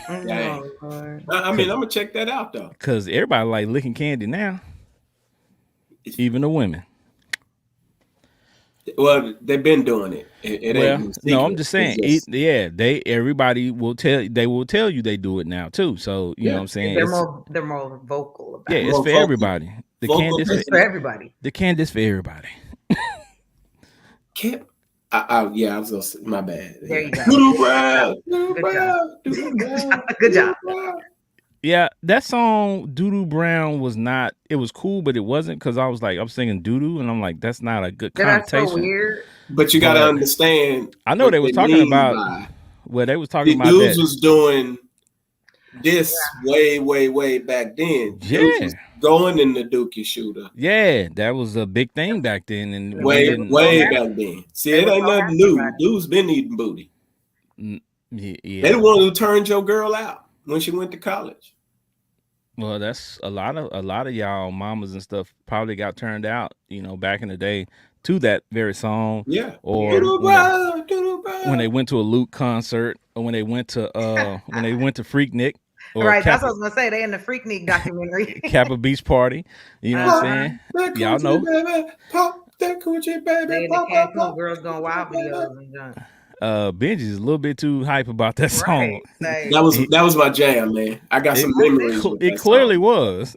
Dang. I mean, I'm gonna check that out though. Cause everybody like licking candy now, even the women. Well, they've been doing it. It ain't no, I'm just saying. Everybody will tell you they do it now too. So you know what I'm saying. They're more vocal about it. Yeah, it's for everybody. The candy's for everybody. The candy's for everybody. I was gonna say, my bad. There you go. Good job. Yeah, that song Doodoo Brown was not. It was cool, but it wasn't, because I was singing doodoo, and I'm like, that's not a good connotation. That's so weird. But you got to understand. I know they was talking about. Well, they was talking about dudes was doing this way back then. Yeah, was going in the Dookie shooter. Yeah, that was a big thing back then, and way back then. See, it ain't nothing new. Dudes been eating booty. Yeah, they the one who turned your girl out when she went to college. Well, that's a lot of y'all mamas and stuff probably got turned out, you know, back in the day to that very song. Yeah. Or when they went to a Luke concert, or when they went to Freaknik. Right, that's what I was gonna say. They in the Freaknik documentary. Kappa Beach Party. You know what I'm saying? Y'all know. Baby, pop that coochie, baby. They in the Cancun Girls Gone Wild videos and junk. Benji's a little bit too hype about that song. Right. That was my jam, man. I got some memories. It clearly was.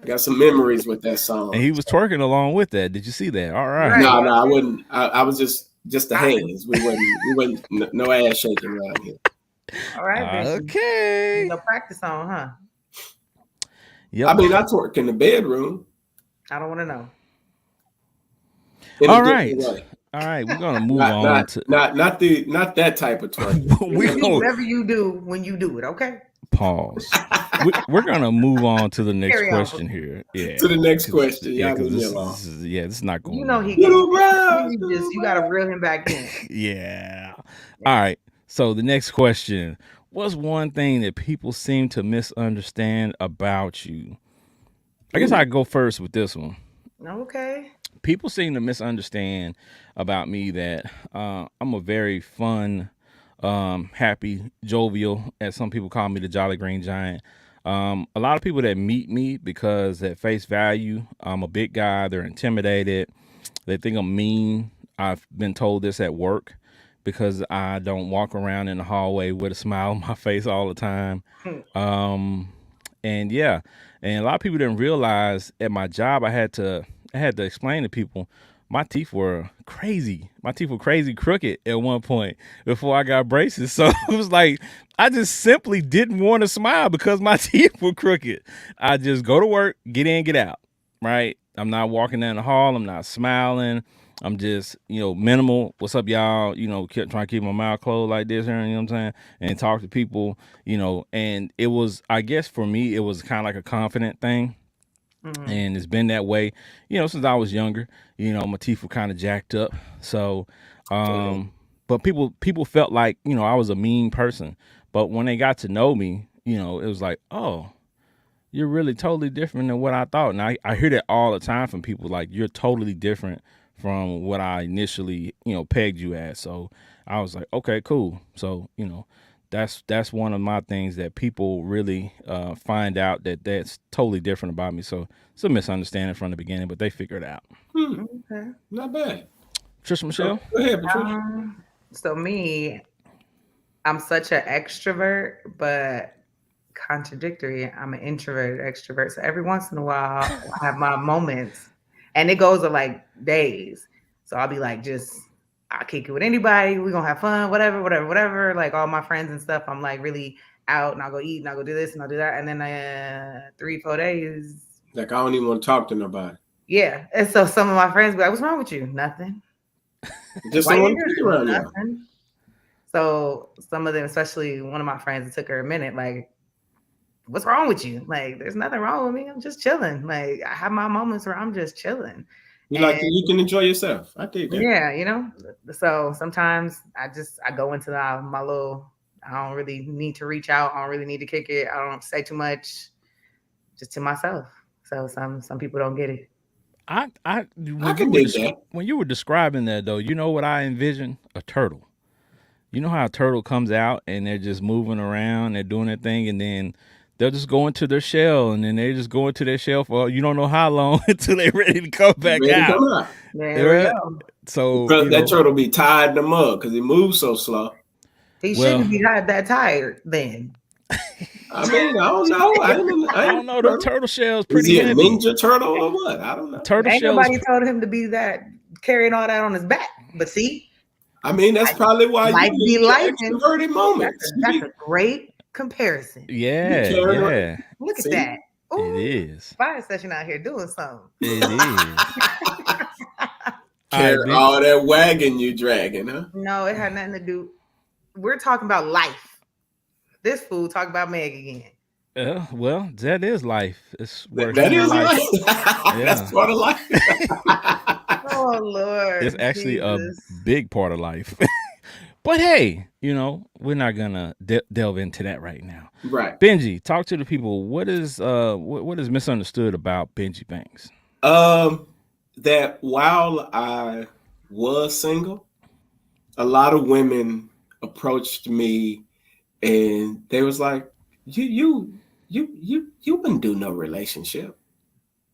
Got some memories with that song. And he was twerking along with that. Did you see that? All right. No, I wouldn't. I was just the hands. We wasn't no ass shaking around here. All right. Okay. No practice on, huh? Yep. I mean, I twerk in the bedroom. I don't want to know. All right. All right, we're gonna move on to not that type of twerk. Whatever you do when you do it, okay? Pause. We're gonna move on to the next question here. Yeah. To the next question. Yeah, because this is not going. You know you gotta reel him back in. Yeah. All right. So the next question: what's one thing that people seem to misunderstand about you? I guess I go first with this one. Okay. People seem to misunderstand about me that I'm a very fun, happy, jovial, as some people call me, the Jolly Green Giant. A lot of people that meet me, because at face value, I'm a big guy, they're intimidated. They think I'm mean. I've been told this at work, because I don't walk around in the hallway with a smile on my face all the time. And a lot of people didn't realize at my job I had to explain to people my teeth were crazy. My teeth were crazy crooked at one point before I got braces. So it was like I just simply didn't want to smile because my teeth were crooked. I just go to work, get in, get out. Right? I'm not walking down the hall. I'm not smiling. I'm just, minimal. What's up, y'all? Kept trying to keep my mouth closed like this, you know what I'm saying? And talk to people, and it was, I guess for me, it was kind of like a confident thing. And it's been that way, since I was younger. My teeth were kind of jacked up. So, but people felt like, I was a mean person. But when they got to know me, it was like, oh, you're really totally different than what I thought. And I hear that all the time from people, like, you're totally different from what I initially, pegged you as. So I was like, okay, cool. So, that's one of my things that people really find out that's totally different about me. So it's a misunderstanding from the beginning, but they figure it out. Okay. Not bad. Trisha Michelle? Go ahead, Patricia. So me, I'm such an extrovert, but contradictory. I'm an introverted extrovert. So every once in a while, I have my moments, and it goes to like days. So I'll be like, I'll kick it with anybody. We're gonna have fun, whatever. Like all my friends and stuff. I'm like really out, and I'll go eat, and I'll go do this, and I'll do that. And then 3-4 days. Like, I don't even want to talk to nobody. Yeah. And so some of my friends be like, what's wrong with you? Nothing. Just Why don't you want to be here? around you. Nothing. So some of them, especially one of my friends, it took her a minute, like, what's wrong with you? Like, there's nothing wrong with me. I'm just chilling. Like, I have my moments where I'm just chilling. You can enjoy yourself. I think that. Yeah, So sometimes I go into my little, I don't really need to reach out. I don't really need to kick it. I don't say too much, just to myself. So some people don't get it. When you were describing that, though, you know what I envision? A turtle. You know how a turtle comes out and they're just moving around, they're doing their thing, and then they'll just go into their shell, and then they just go into their shell for you don't know how long until they're ready to come back out. There we go. So that turtle be tied in the mud because he moves so slow. He shouldn't be that tired then. I mean, I don't know. I don't know. The turtle shell's pretty heavy. Is he a ninja heavy. turtle or what? I don't know. Ain't nobody told him to be that, carrying all that on his back. But see, I mean, that's probably why might be like extroverted moments. That's a great comparison. Yeah. Look at that. Ooh, it is. Fiyah Session out here doing something. It is. Carry all that wagon you dragging, huh? No, it had nothing to do. We're talking about life. This fool talk about Meg again. Well, that is life. It's that is life. That's part of life. Oh Lord, it's actually a big part of life. But hey, we're not gonna delve into that right now. Right, Benji, talk to the people. What is misunderstood about Benji Banks? That while I was single, a lot of women approached me. And they was like, you wouldn't do no relationship.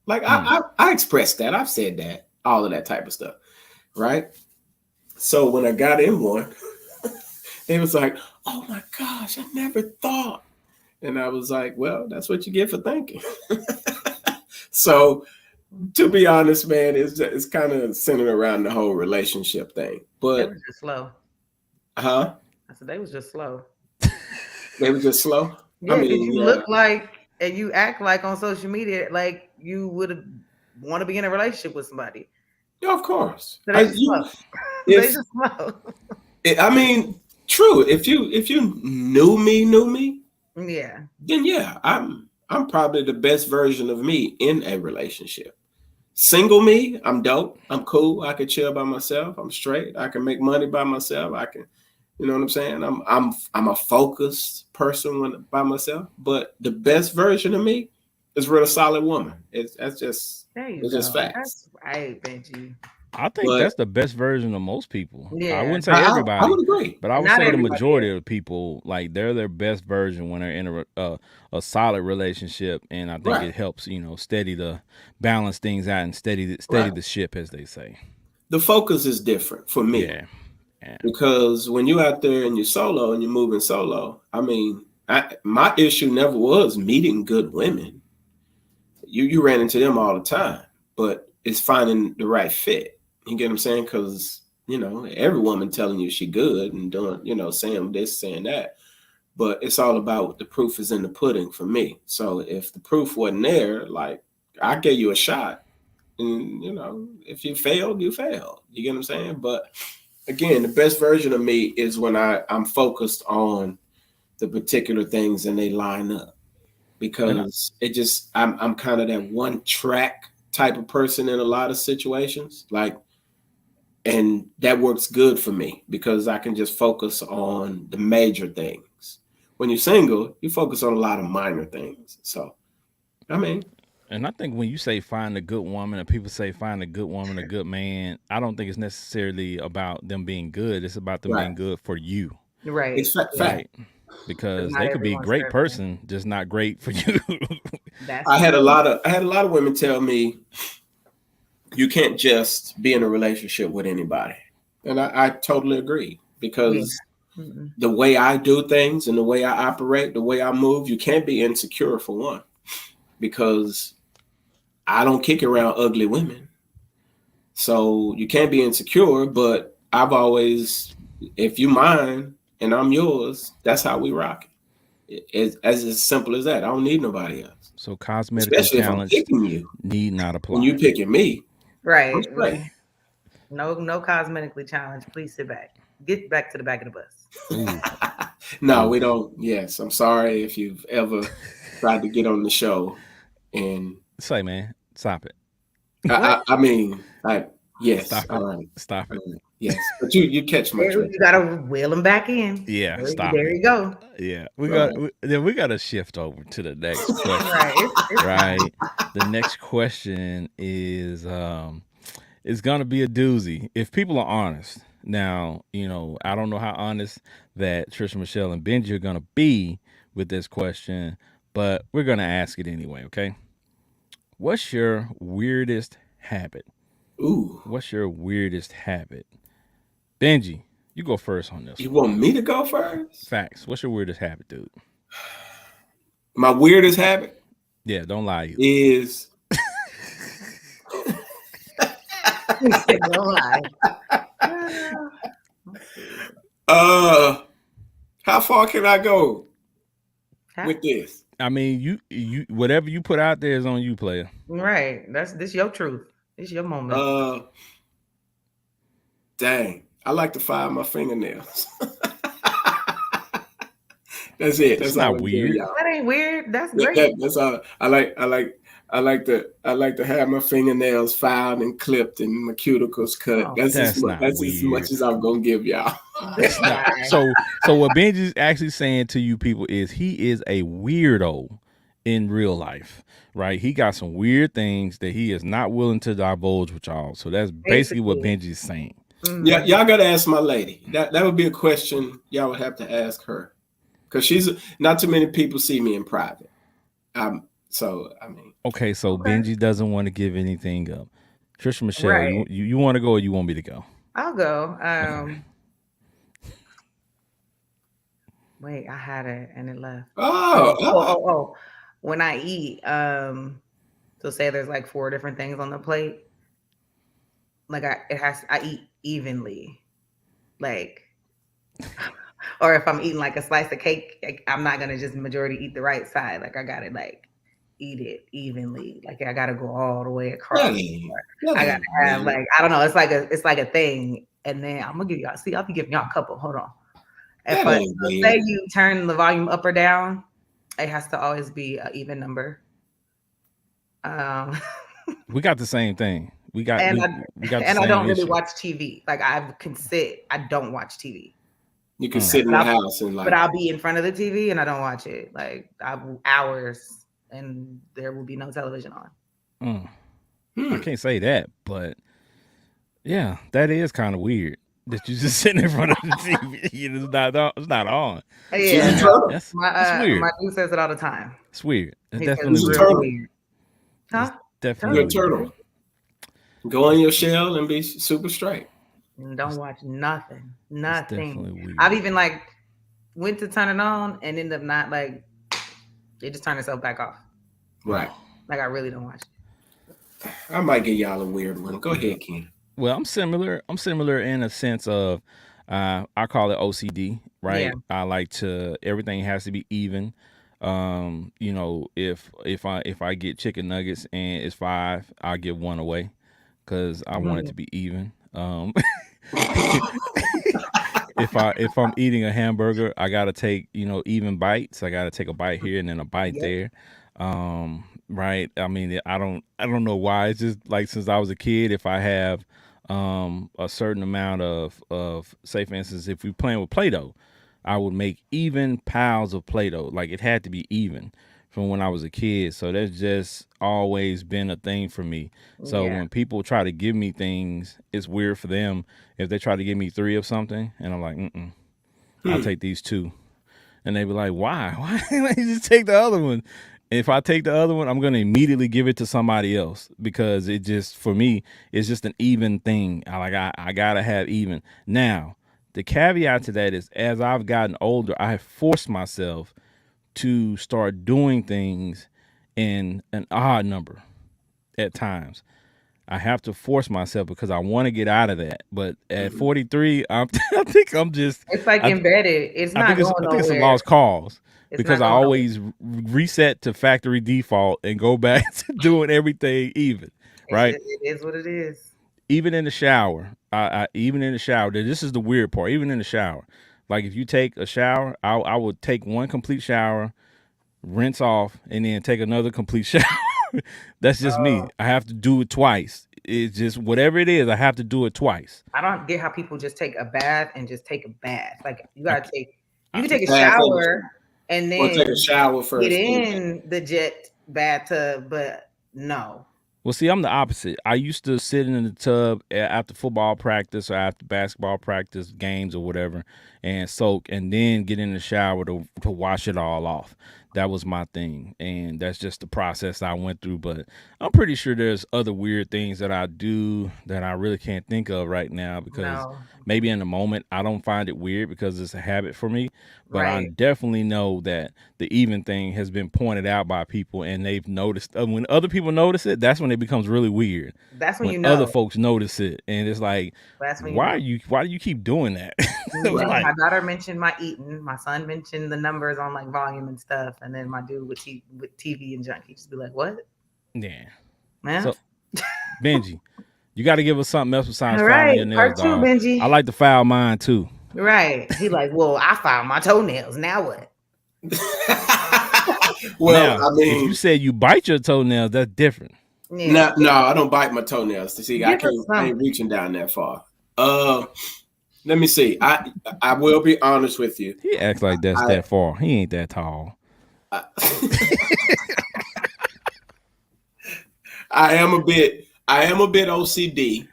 Like I expressed that. I've said that, all of that type of stuff. Right. So when I got in one, they was like, oh my gosh, I never thought. And I was like, well, that's what you get for thinking. So to be honest, man, it's kind of centered around the whole relationship thing. But they was just slow. Huh? I said they was just slow. They were just slow. Yeah, I mean, you look like and you act like on social media like you would want to be in a relationship with somebody. Yeah, of course. So they just slow. I mean, true. If you knew me, yeah, then yeah, I'm probably the best version of me in a relationship. Single me, I'm dope. I'm cool. I can chill by myself. I'm straight. I can make money by myself. I can. You know what I'm saying? I'm a focused person by myself, but the best version of me is real solid woman. It's just facts. That's right, Benji. I think that's the best version of most people. Yeah. I wouldn't say everybody. I would agree. But I would say the majority of people, like, they're their best version when they're in a solid relationship, and I think it helps, steady to balance things out and steady the ship, as they say. The focus is different for me. Yeah. Because when you're out there and you're solo and you're moving solo, I mean, my issue never was meeting good women. You ran into them all the time, but it's finding the right fit. You get what I'm saying? Because every woman telling you she good and doing, saying this, saying that, but it's all about the proof is in the pudding for me. So if the proof wasn't there, like I gave you a shot, and if you failed, you failed. You get what I'm saying? But again, the best version of me is when I'm focused on the particular things and they line up, And because I'm kind of that one track type of person in a lot of situations, like, and that works good for me because I can just focus on the major things. When you're single, you focus on a lot of minor things. So I mean, I think when you say find a good woman, and people say find a good woman, a good man, I don't think it's necessarily about them being good. It's about them right? being good for you, Right. It's fact. right? Because Because not they could be a everyone's great perfect. person, just not great for you. That's I had a true. lot of women tell me you can't just be in a relationship with anybody, and I totally agree, Yeah. because Mm-mm. the way I do things and the way I operate, the way I move, you can't be insecure for one, because I don't kick around ugly women. So you can't be insecure, but I've always, if you mine and I'm yours, that's how we rock it. It's as simple as that. I don't need nobody else, So cosmetically especially if I'm challenged picking you need not and you apply. picking me. I'm Right. straight. No, no cosmetically challenged. Please sit back. Get back to the back of the bus. Ooh, No, we oof. don't. Yes, I'm sorry if you've ever tried to get on the show, and Say, man, stop it. What? I mean, yes, Stop all it. right, Stop all it. right, yes, but you catch my There, drift, you gotta wheel them back in. Yeah, stop There it. you go. Yeah, right? then we got to shift over to the next question, Right. It's fine. right? The next question is gonna be a doozy. If people are honest, now I don't know how honest that Trisha, Michelle, and Benji are gonna be with this question, but we're gonna ask it anyway. Okay, what's your weirdest habit? Ooh, What's your weirdest habit? Benji, you go first on this you one. want me to go first? Facts. What's your weirdest habit, dude? My weirdest habit Yeah, don't lie either. is He said, no lie. Ah, let's see. uh, how far can I go Huh? with this? I mean, you whatever you put out there is on you, player. Right. This your truth. This your moment. Uh, dang, I like to file my fingernails. That's it. It's That's all not I'm giving weird. y'all. That ain't weird. That's That, great. that's all. I like to have my fingernails filed and clipped and my cuticles cut. Oh, That's not That's as much weird. as I'm gonna give y'all. this That's not. guy. So what Benji's actually saying to you people is he is a weirdo in real life, right? He got some weird things that he is not willing to divulge with y'all. So that's basically what Basically. Benji's saying. Yeah, Mhm. y'all gotta ask my lady. That would be a question y'all would have to ask her, because she's not too many people see me in private. So I mean, Okay, so Okay. Benji doesn't want to give anything up. Trisha Michelle, Right. you want to go or you want me to go? I'll go. Okay. Wait, I had it and it left. oh, Oh. When I eat, so say there's like 4 different things on the plate. Like I eat evenly. Like, or if I'm eating like a slice of cake, like, I'm not gonna just majority eat the right side. Like I gotta like eat it evenly. Like I gotta go all the way that across. ain't Or that I gotta ain't have weird. like, I don't know. It's like a thing. And then I'm gonna give y'all. See, I'll be giving y'all a couple. Hold on. If That I ain't say weird. you turn the volume up or down, it has to always be an even number. Um, We got the same thing. We got and we I we got the and I same don't really issue. watch TV. Like I can sit. I don't watch TV. You can Mm. sit in But the I'll house and but like, I'll be in front of the TV and I don't watch it. Like I hours and there will be no television on. Mm. I hmm, can't say that, but yeah, that is kind of weird that you just sitting in front of the TV. It's not on. she's Yeah, a That's no. turtle. that's that's My weird. dude says it all the time. It's weird. It's He says definitely it's She's a really weird. turtle. weird. It's Huh? You're a definitely Turtle. weird. turtle. Go in your shell and be super straight. And don't It's watch nothing. it's Nothing. definitely I've weird. even like went to turn it on and ended up not like it just turned itself back off. Right. Oh, Like I really don't watch it. I might give y'all a weird one. Go ahead, Ken. Well, I'm similar. I'm similar in a sense of I call it OCD, Yeah. right? I like to everything has to be even. If I get chicken nuggets and it's five, I'll give one away because I want it to Mhm. be even. If I'm eating a hamburger, I gotta take even bites. I gotta take a bite here and then a bite Yep. there. Right. I mean, I don't know why. It's just like since I was a kid, if I have a certain amount of say for instance, if we playing with Play-Doh, I would make even piles of Play-Doh. Like it had to be even from when I was a kid. So that's just always been a thing for me. So Yeah. when people try to give me things, it's weird for them if they try to give me three of something, and I'm like, I'll Hmm. take these two. And they be like, why? Why don't you just take the other one? If I take the other one, I'm gonna immediately give it to somebody else because it just for me, it's just an even thing. I gotta have even. Now, the caveat to that is as I've gotten older, I have forced myself to start doing things in an odd number at times. I have to force myself because I want to get out of that. But at Mhm. 43, I think I'm just It's like I, embedded. It's I not think it's going I think it's a nowhere. lost cause It's because not I going nowhere. always reset to factory default and go back to doing everything even, It's right? just, it is what it is. Even in the shower, even in the shower. This is the weird part. Even in the shower, like if you take a shower, I would take one complete shower, rinse off, and then take another complete shower. That's just me. Oh, I have to do it twice. It's just whatever it is, I have to do it twice. I don't get how people just take a bath and just take a bath. Like you I, gotta take, you I, can take a Bath in shower and or take a then shower get first. Then in the jet bathtub, but no. Well, see, I'm the opposite. I used to sit in the tub after football practice or after basketball practice, games or whatever, and soak, and then get in the shower to wash it all off. That was my thing, and that's just the process I went through. But I'm pretty sure there's other weird things that I do that I really can't think of right now because No. maybe in the moment I don't find it weird because it's a habit for me. But I Right. definitely know that the even thing has been pointed out by people and they've noticed. When other people notice it, that's when it becomes really weird. That's when When you other know. folks notice it, and it's like, That's when you know. why do you keep doing that? Like my Like, daughter mentioned my eating, my son mentioned the numbers on like volume and stuff, and then my dude with TV and junk, he just be like, "What, yeah. man?" So Benji, you got to give us something else besides All filing right, your nails, part two, dog. I Benji. like to file mine too. Right. He like, well, I filed my toenails. Now what? well, Now, I if you mean, say you bite your toenails, that's different. Yeah. no, I don't bite my toenails. See, Give us I ain't something. reaching down that far. Uh, Let me see. I will be honest with you. He acts like that's I, that far. He ain't that tall. I, I am a bit OCD.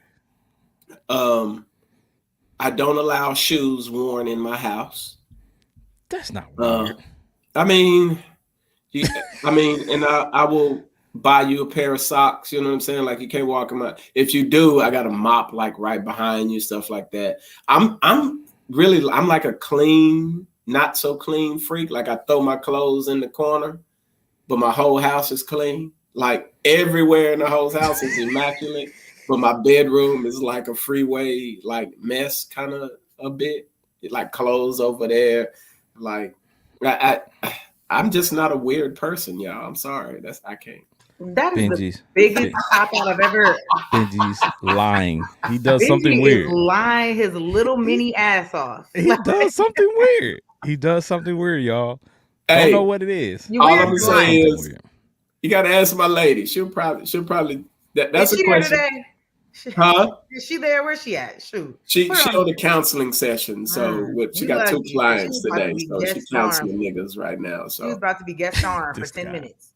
Um, I don't allow shoes worn in my house. That's not Uh, weird. I mean, and I will buy you a pair of socks. You know what I'm saying? Like you can't walk them out. If you do, I got a mop like right behind you, stuff like that. I'm like a clean, not so clean freak. Like I throw my clothes in the corner, but my whole house is clean. Like everywhere in the whole house is immaculate, but my bedroom is like a freeway, like mess kind of a bit. Like clothes over there, like I'm just not a weird person, y'all. I'm sorry. I can't. That is the Benji's biggest Ben- cop out I've ever. Benji's lying. He does something Benji is weird. lying his little He, mini ass off. he Like, does something weird. He does something weird, y'all. Don't know Hey, what it is, you all I'm weird gonna but he for does say lying. something is weird. you gotta ask my lady. She'll probably Is that's a she there question. today? Huh? Is she there? Where's she at? Shoot. Put her She on. on a counseling session. So she You got two lucky. She clients was about to today. be So she guest counseling starring. niggas right now. She was So about to be guest starring for This 10 guy. minutes.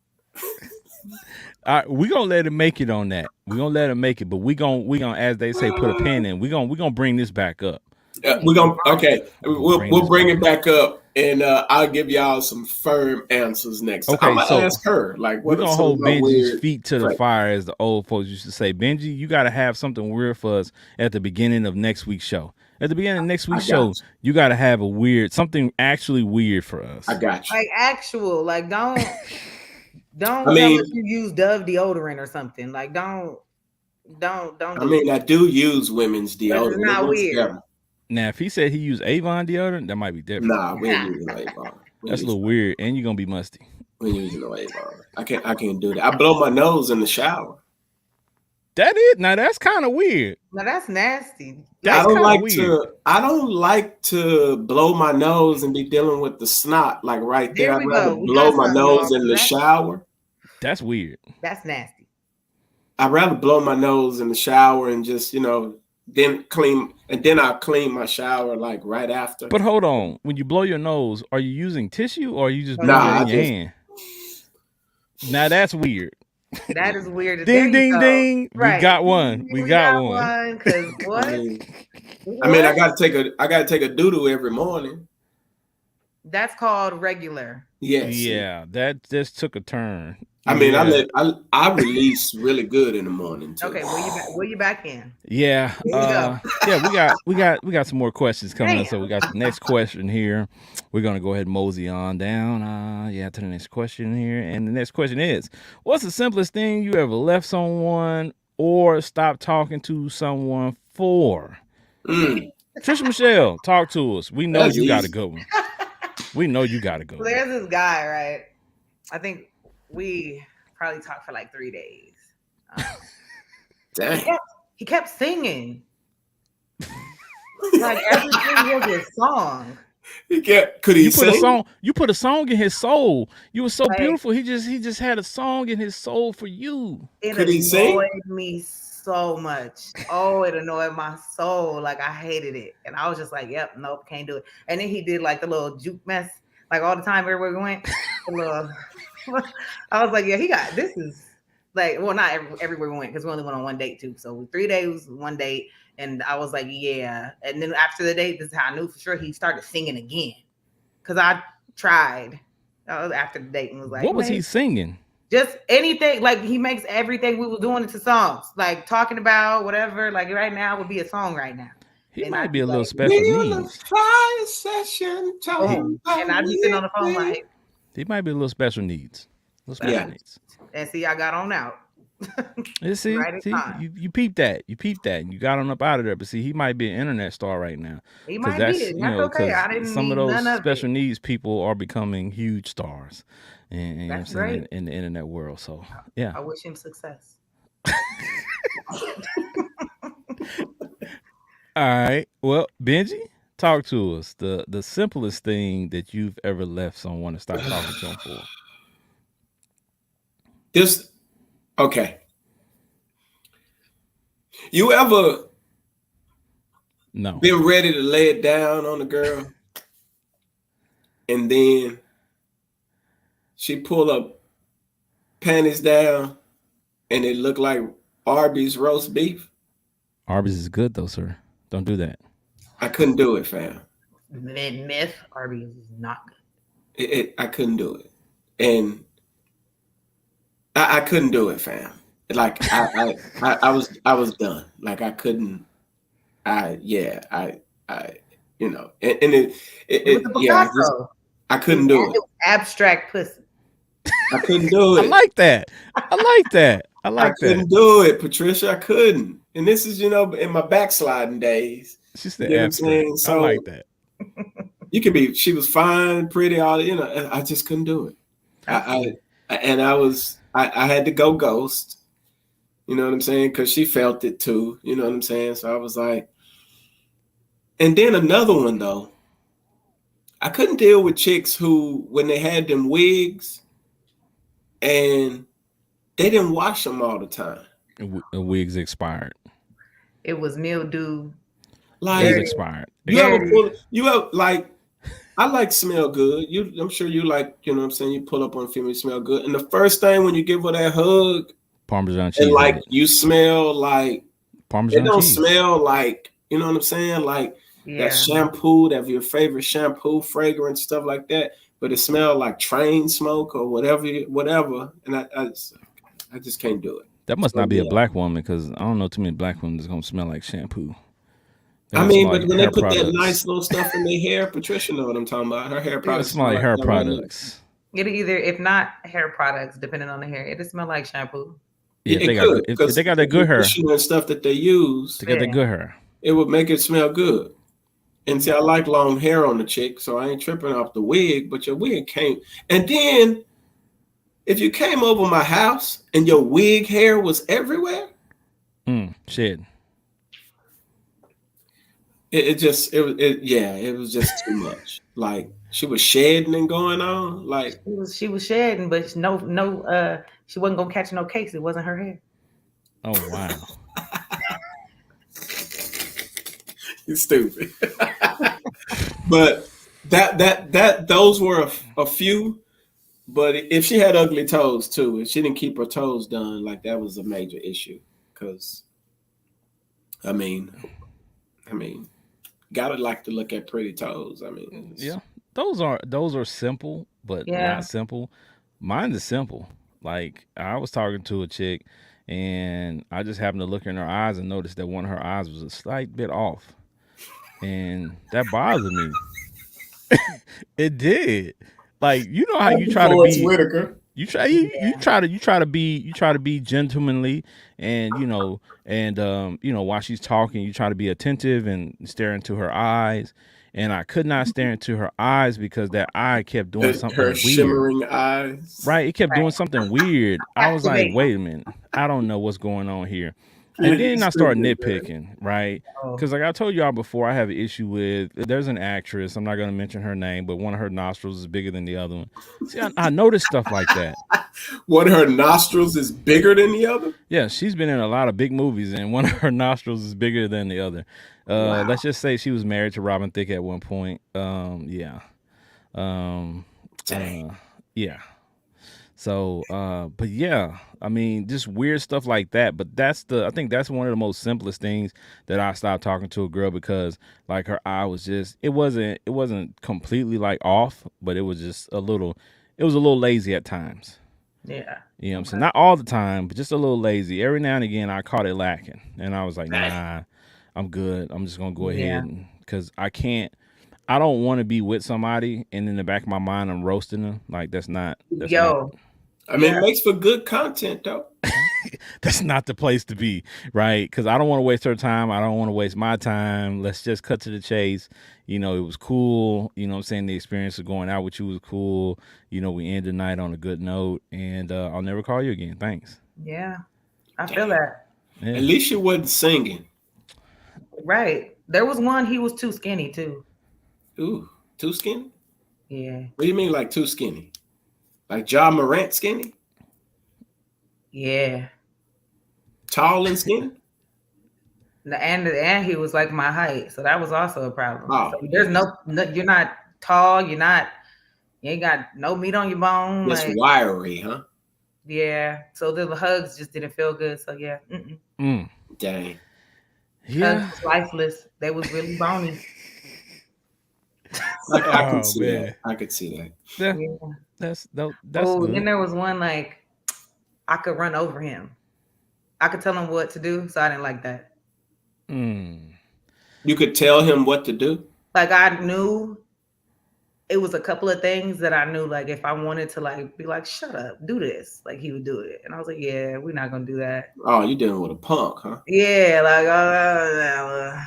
All right, we gonna let him make it on that. We gonna let him make it, but we gonna, as they say, put a pin in. We gonna bring this back up. Benji we're be gonna lying. okay. We're gonna bring We'll this bring back it up. back up, and I'll give y'all some firm answers next time. I'm Okay, gonna so ask her like, we're what are gonna some of hold my Benji's weird feet to the traits? fire, as the old folks used to say. Benji, you gotta have something weird for us at the beginning of next week's show. At the beginning of next I week's got show, you. you gotta have a weird something actually weird for I us. got you. Like actual, like don't I tell mean, us you use Dove deodorant or something. Like don't Don't I do mean, it. I do use women's But it's deodorant. It not works weird. better. Now, if he said he used Avon deodorant, that might be different. Nah, we ain't using no Avon. That's a little weird, and you're gonna be musty. We ain't using no Avon. I can't do that. I blow my nose in the shower. That is now. That's kind of weird. Now that's nasty. That's Like, kind of weird. I don't like to blow my nose and be dealing with the snot like right there. there I'd we rather go. We blow got my something, nose y'all. in the shower. That's weird. That's nasty. I'd rather blow my nose in the shower and just, then clean, and then I'll clean my shower like right after. But hold on, when you blow your nose, are you using tissue or are you just blowing Nah, it in your hand? Now that's weird. That is weird. Ding, There you ding, go. ding. Right. We got one. We got one. Because what? I mean, I gotta take a doo-doo every morning. That's called regular. Yes. Yeah, that just took a turn. I mean, Yeah. I release really good in the morning too. Okay, where you back in? Yeah. There you go. Yeah, we got some more questions coming up. Damn. So we got the next question here. We're gonna go ahead and mosey on down. To the next question here. And the next question is, what's the simplest thing you ever left someone or stopped talking to someone for? Trisha Michelle, talk to us. We know That's you got a easy. good one. We know you got to go. So there's this guy, right? I think we probably talked for like 3 days. Dang. He kept singing. Like everything was his song. Could he You put a sing? song. You put a song in his soul. You were so Like- beautiful. He just had a song in his soul for you. It Could he sing? annoyed me so much. Oh, it annoyed my soul. Like I hated it. And I was just like, yep, nope, can't do it. And then he did like the little juke mess, like all the time everywhere we went. I was like, yeah, this is like, well, not everywhere we went because we only went on one date too. So 3 days, one date. And I was like, yeah. And then after the date, this is how I knew for sure he started singing again. Because I tried after the date and was like, What was he singing? just anything. Like he makes everything we were doing into songs, like talking about whatever. Like right now would be a song right now. He And might I'd be a be little like, special We on needs. the Fiyah Session. Boom. And I'd be sitting on the phone like, He might be a little special needs. Yeah. Needs. and see, I got on out. You see, Right in time. you peeped that. You peeped that. And you got on up out of there. But see, he might be an internet star right now. He 'Cause might be it. That's okay. I didn't some need of none those of special it. needs people are becoming huge stars. And you know what I'm That's saying, great. in the internet world. So yeah. I wish him success. All right. Well, Benji, talk to us. The simplest thing that you've ever left someone to stop talking to them for. Okay. You ever No. been ready to lay it down on the girl, and then she pull up panties down, and it looked like Arby's roast beef? Arby's is good though, sir. Don't do that. I couldn't do it, fam. Myth, Arby's is not good. I couldn't do it, and I couldn't do it, fam. Like I was done. Like I couldn't. And It was a yeah, Picasso. I couldn't do It it. was abstract pussy. I couldn't do I it. like that. I like that. I I like couldn't that. do it, Patricia. I couldn't. And this is, in my backsliding days. She said You know what I'm abstract. saying? I So like that. she was fine, pretty, all and I just couldn't do it. I had to go ghost. You know what I'm saying? Because she felt it too. You know what I'm saying? So I was like, and then another one though. I couldn't deal with chicks who, when they had them wigs, and they didn't wash them all the time. A wig's expired. It was mildew. Like It's expired. I like smell good. I'm sure you like, you know what I'm saying? You pull up on a female, you smell good. And the first thing when you give her that hug, Parmesan cheese. and like you smell like, Parmesan it don't cheese. smell like, you know what I'm saying? Like that shampoo, that your favorite shampoo, fragrance, stuff like that. But it smelled like train smoke or whatever. And I just can't do it. That must not be a black woman because I don't know too many black women that's gonna smell like shampoo. They I don't mean, smell but like when they hair put that products. nice little stuff in their hair, Patricia know what I'm talking about. Her hair It products smell like hair that right now. products. It either, if not hair products, depending on the hair, it smell like shampoo. Yeah, if It they got good, could, if because they got that the good hair, conditioner and stuff that they use, to get that Yeah. good hair. it would make it smell good. And see, Yeah. I like long hair on the chick, so I ain't tripping off the wig, but your wig came. And then if you came over my house and your wig hair was everywhere, Shit. it was just too much. Like she was shedding and going on. Like She was shedding, but she wasn't gonna catch no case. It wasn't her hair. Oh wow. you stupid. But those were a few. But if she had ugly toes too, if she didn't keep her toes done, like that was a major issue. Because I mean, gotta like to look at pretty toes. I mean, Yeah, those are simple, but not Yeah. simple. Mine is simple. Like I was talking to a chick, and I just happened to look in her eyes and noticed that one of her eyes was a slight bit off, and that bothered me. It did. Like you know how you try to Forrest be Whitaker. you try to be gentlemanly, and while she's talking you try to be attentive and stare into her eyes, and I could not stare into her eyes because that eye kept doing Her something weird. shimmering eyes. Right, it kept doing Right. something weird. I was like, Captivating. wait a minute, I don't know what's going on here. Yeah, And you then I started stupid, man. nitpicking, right? Oh. Because like I told y'all before, I have an issue with, there's an actress, I'm not going to mention her name, but one of her nostrils is bigger than the other one. See, I noticed stuff like that. One of her nostrils is bigger than the other. Yeah, she's been in a lot of big movies, and one of her nostrils is bigger than the other. Wow. Let's just say she was married to Robin Thicke at one point. Yeah. Um, Dang. yeah. So, but yeah, I mean, just weird stuff like that. But I think that's one of the most simplest things that I stopped talking to a girl, because like her eye was just, it wasn't completely like off, but it was a little lazy at times. Yeah. You know what I'm saying? Not all the time, but just a little lazy. Every now and again, I caught it lacking, and I was like, nah, I'm good. I'm just gonna go Yeah. ahead, because I can't. I don't want to be with somebody, and in the back of my mind, I'm roasting them. Like that's not Yo. I mean, Yeah. it makes for good content though. that's not the place to be, right? Because I don't want to waste her time. I don't want to waste my time. Let's just cut to the chase. It was cool. You know what I'm saying? The experience of going out with you was cool. We end the night on a good note, and I'll never call you again. Thanks. Yeah. I feel Damn. that. At Yeah. least she wasn't singing. Right. There was one, he was too skinny too. Ooh, too skinny? Yeah. What do you mean, like too skinny? Like Ja Morant skinny? Yeah. Tall and skinny? And he was like my height, so that was also a problem. Oh, So there's no, you're not tall, you ain't got no meat on your bone, just like wiry, huh? yeah. So the hugs just didn't feel good. So yeah, Mm. Dang. hugs Yeah. was lifeless. They was really bony. I can Oh see man. that. I could see that. Yeah. Yeah. That's Oh, then good. there was one like I could run over him. I could tell him what to do, so I didn't like that. Mm. You could tell him what to do. Like I knew it was a couple of things that I knew, like if I wanted to like be like, shut up, do this, like he would do it. And I was like, yeah, we're not gonna do that. Oh, you're dealing with a punk, huh? Yeah, like I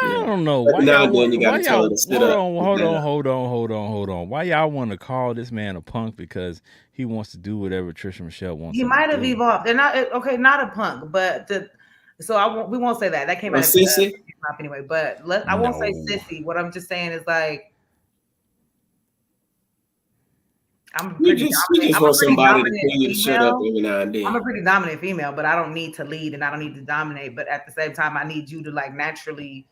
Yeah. don't know But why now y'all and then want. you got Why to tell her y'all to sit hold up. on, hold on, hold on, hold on, hold on. Why y'all want to call this man a punk because he wants to do whatever Trisha Michelle wants he him to might have do? evolved. They're not okay, not a punk, but so we won't say that. That came A out of sissy? mouth anyway. But I won't say No. sissy. What I'm just saying is like I'm You pretty just dominant. I'm a want pretty somebody to dominant tell you to shut up female. every now and I'm then. a pretty dominant female, but I don't need to lead and I don't need to dominate. But at the same time, I need you to like naturally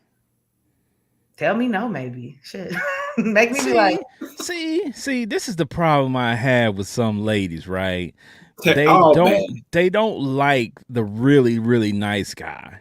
tell me no, maybe. Shit. Make me be like, See, this is the problem I have with some ladies, right? All bad. They don't like the really, really nice guy,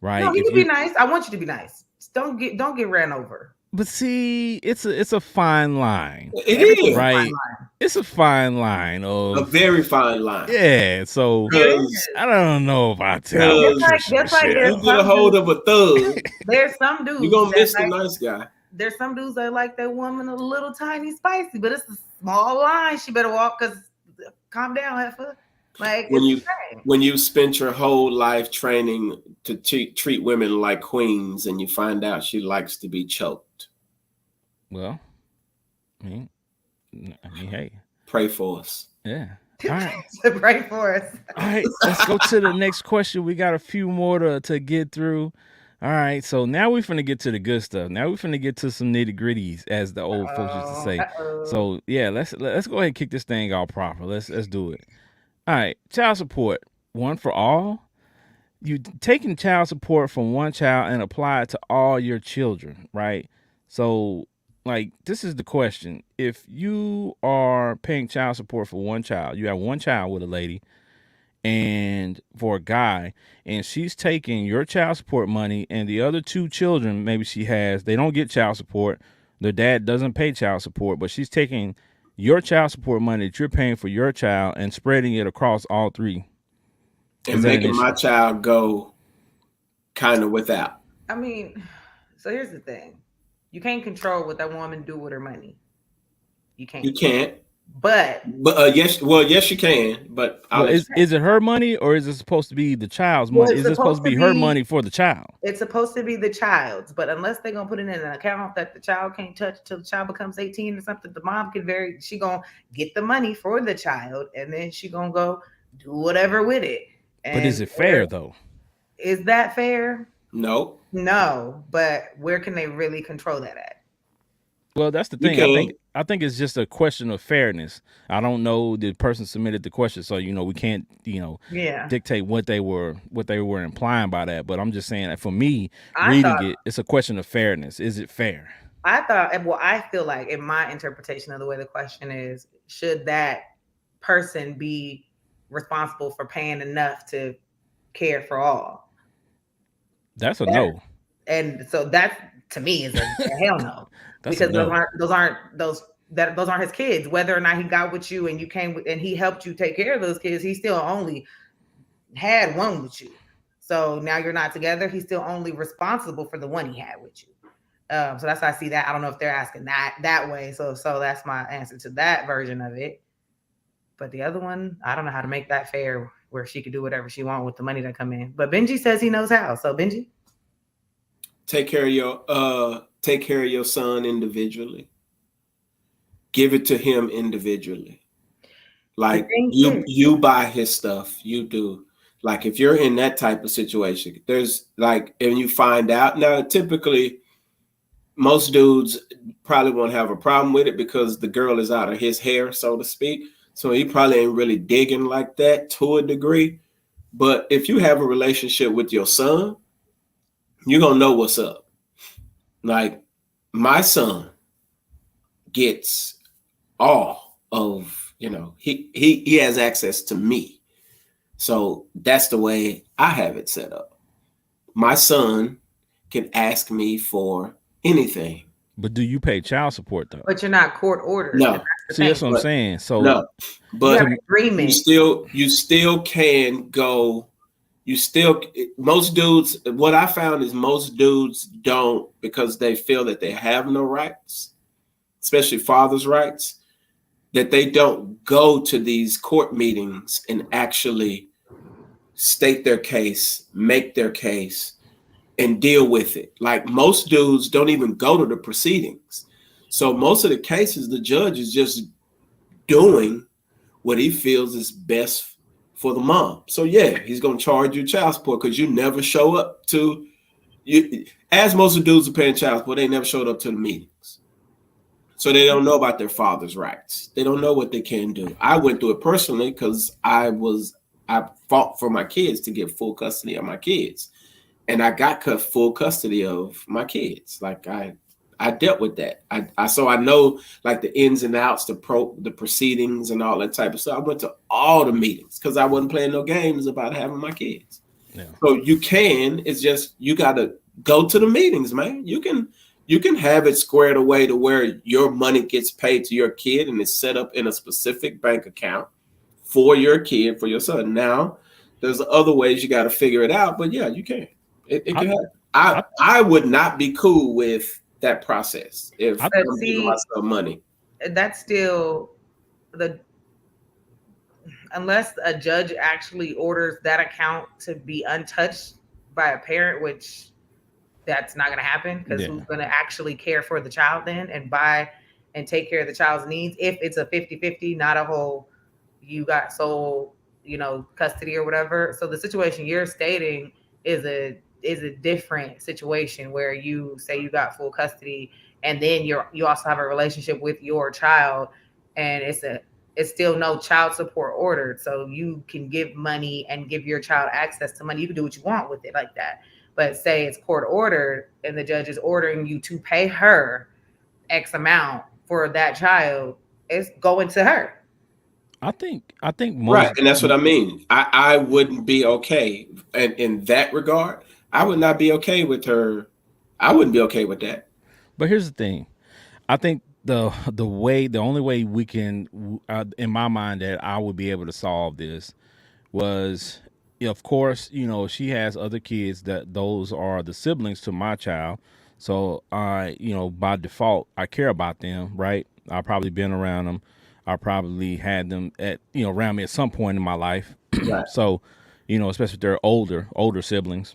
no, right? he If can be you nice. I want you to be nice. Just don't get ran over. But see, it's a fine line, It Everything's is a fine right? line. It's a fine line a of, very fine line. yeah. So It Because is. I don't know if I tell Just Trisha Just like you Michelle. get a hold of a thug, there's some you're dudes going to that miss the like nice guy. there's some dudes that like that woman a little tiny spicy, but it's a small line she better walk because calm down, heifer. Like when it's the you same. when you spent your whole life training to treat women like queens, and you find out she likes to be choked. Well, I mean, hey, Pray for us. yeah. All right. To pray for us. All right, let's go to the next question. We got a few more to get through. All right, so now we finna get to the good stuff. Now we finna get to some nitty gritties, as the old folks used to Oh, say. uh-oh. So yeah, let's go ahead and kick this thing off proper. Let's do it. All right, child support, one for all. You taking child support from one child and apply it to all your children, right? So, like, this is the question: if you are paying child support for one child, you have one child with a lady and for a guy, and she's taking your child support money, and the other two children maybe she has, they don't get child support, their dad doesn't pay child support, but she's taking your child support money that you're paying for your child and spreading it across all three. Is And that an making issue? my child go kind of without. I mean, so here's the thing. You can't control what that woman do with her money. You You can't. can't. But But yes, yes, you can. But I'll Well, let is it her money or is it supposed to be the child's well, money? it's Is it supposed supposed to to be her be money for the child? it's supposed to be the child's, but unless they're gonna put it in an account that the child can't touch till the child becomes 18 or something, the mom can she gonna get the money for the child and then she gonna go do whatever with it. But is And it fair though? is that fair? no. No, but where can they really control that at? Well, that's the You thing. can. I think it's just a question of fairness. I don't know the person submitted the question, so we can't Yeah. dictate what they were implying by that. But I'm just saying that for me, I reading thought it, it's a question of fairness. Is it fair? well, I feel like in my interpretation of the way the question is, should that person be responsible for paying enough to care for all? That's a That, no. and so that to me is a hell no, That's a because no. those aren't his kids. Whether or not he got with you and you came with, and he helped you take care of those kids, he still only had one with you. So now you're not together. He's still only responsible for the one he had with you. So that's how I see that. I don't know if they're asking that way. So that's my answer to that version of it. But the other one, I don't know how to make that fair, where she could do whatever she want with the money that come in. But Benji says he knows how. So Benji, Take care of your son individually. Give it to him individually. the Like thing you buy his stuff. You do. Like if you're in that type of situation, there's like, and you find out now, typically most dudes probably won't have a problem with it because the girl is out of his hair, so to speak. So he probably ain't really digging like that to a degree. But if you have a relationship with your son, you're gonna know what's up. Like my son gets all of, he has access to me. So that's the way I have it set up. My son can ask me for anything. But do you pay child support though? but you're not court ordered. And No, that's the See, that's thing. what I'm but saying. So no, You have but an to, agreement. you still can go. You still most dudes. What I found is most dudes don't, because they feel that they have no rights, especially fathers' rights, that they don't go to these court meetings and actually state their case, make their case, and deal with it. Like most dudes don't even go to the proceedings. So most of the cases, the judge is just doing what he feels is best for the mom. So yeah, he's gonna charge you child support because you never show up to you. As most of the dudes are paying child support, they never showed up to the meetings. So they don't know about their father's rights. They don't know what they can do. I went through it personally because I fought for my kids to get full custody of my kids. And I got full custody of my kids. Like I dealt with that. So I know like the ins and outs, the proceedings and all that type of stuff. I went to all the meetings because I wasn't playing no games about having my kids. yeah. So it's just you gotta go to the meetings, man. You can have it squared away to where your money gets paid to your kid and it's set up in a specific bank account for your kid, for your son. Now, there's other ways you got to figure it out, but yeah, you can. It can happen. I, I would not be cool with that process if I, I'm giving myself money. That's still the unless a judge actually orders that account to be untouched by a parent, which that's not going to happen because Yeah. who's going to actually care for the child then and buy and take care of the child's needs if it's a 50-50, not a whole you got sole, custody or whatever. So the situation you're stating is a different situation where you say you got full custody and then you also have a relationship with your child, and it's still no child support ordered, so you can give money and give your child access to money. You can do what you want with it like that. But say it's court ordered and the judge is ordering you to pay her X amount for that child, it's going to her. I think Right, most. and that's what I mean. I wouldn't be okay, and in that regard, I would not be okay with her. I wouldn't be okay with that. But here's the thing. I think the only way we can, in my mind, that I would be able to solve this was, of course, she has other kids that those are the siblings to my child. So I, by default, I care about them, right? I've probably been around them. I probably had them at, around me at some point in my life. Right, So, especially if they're older siblings.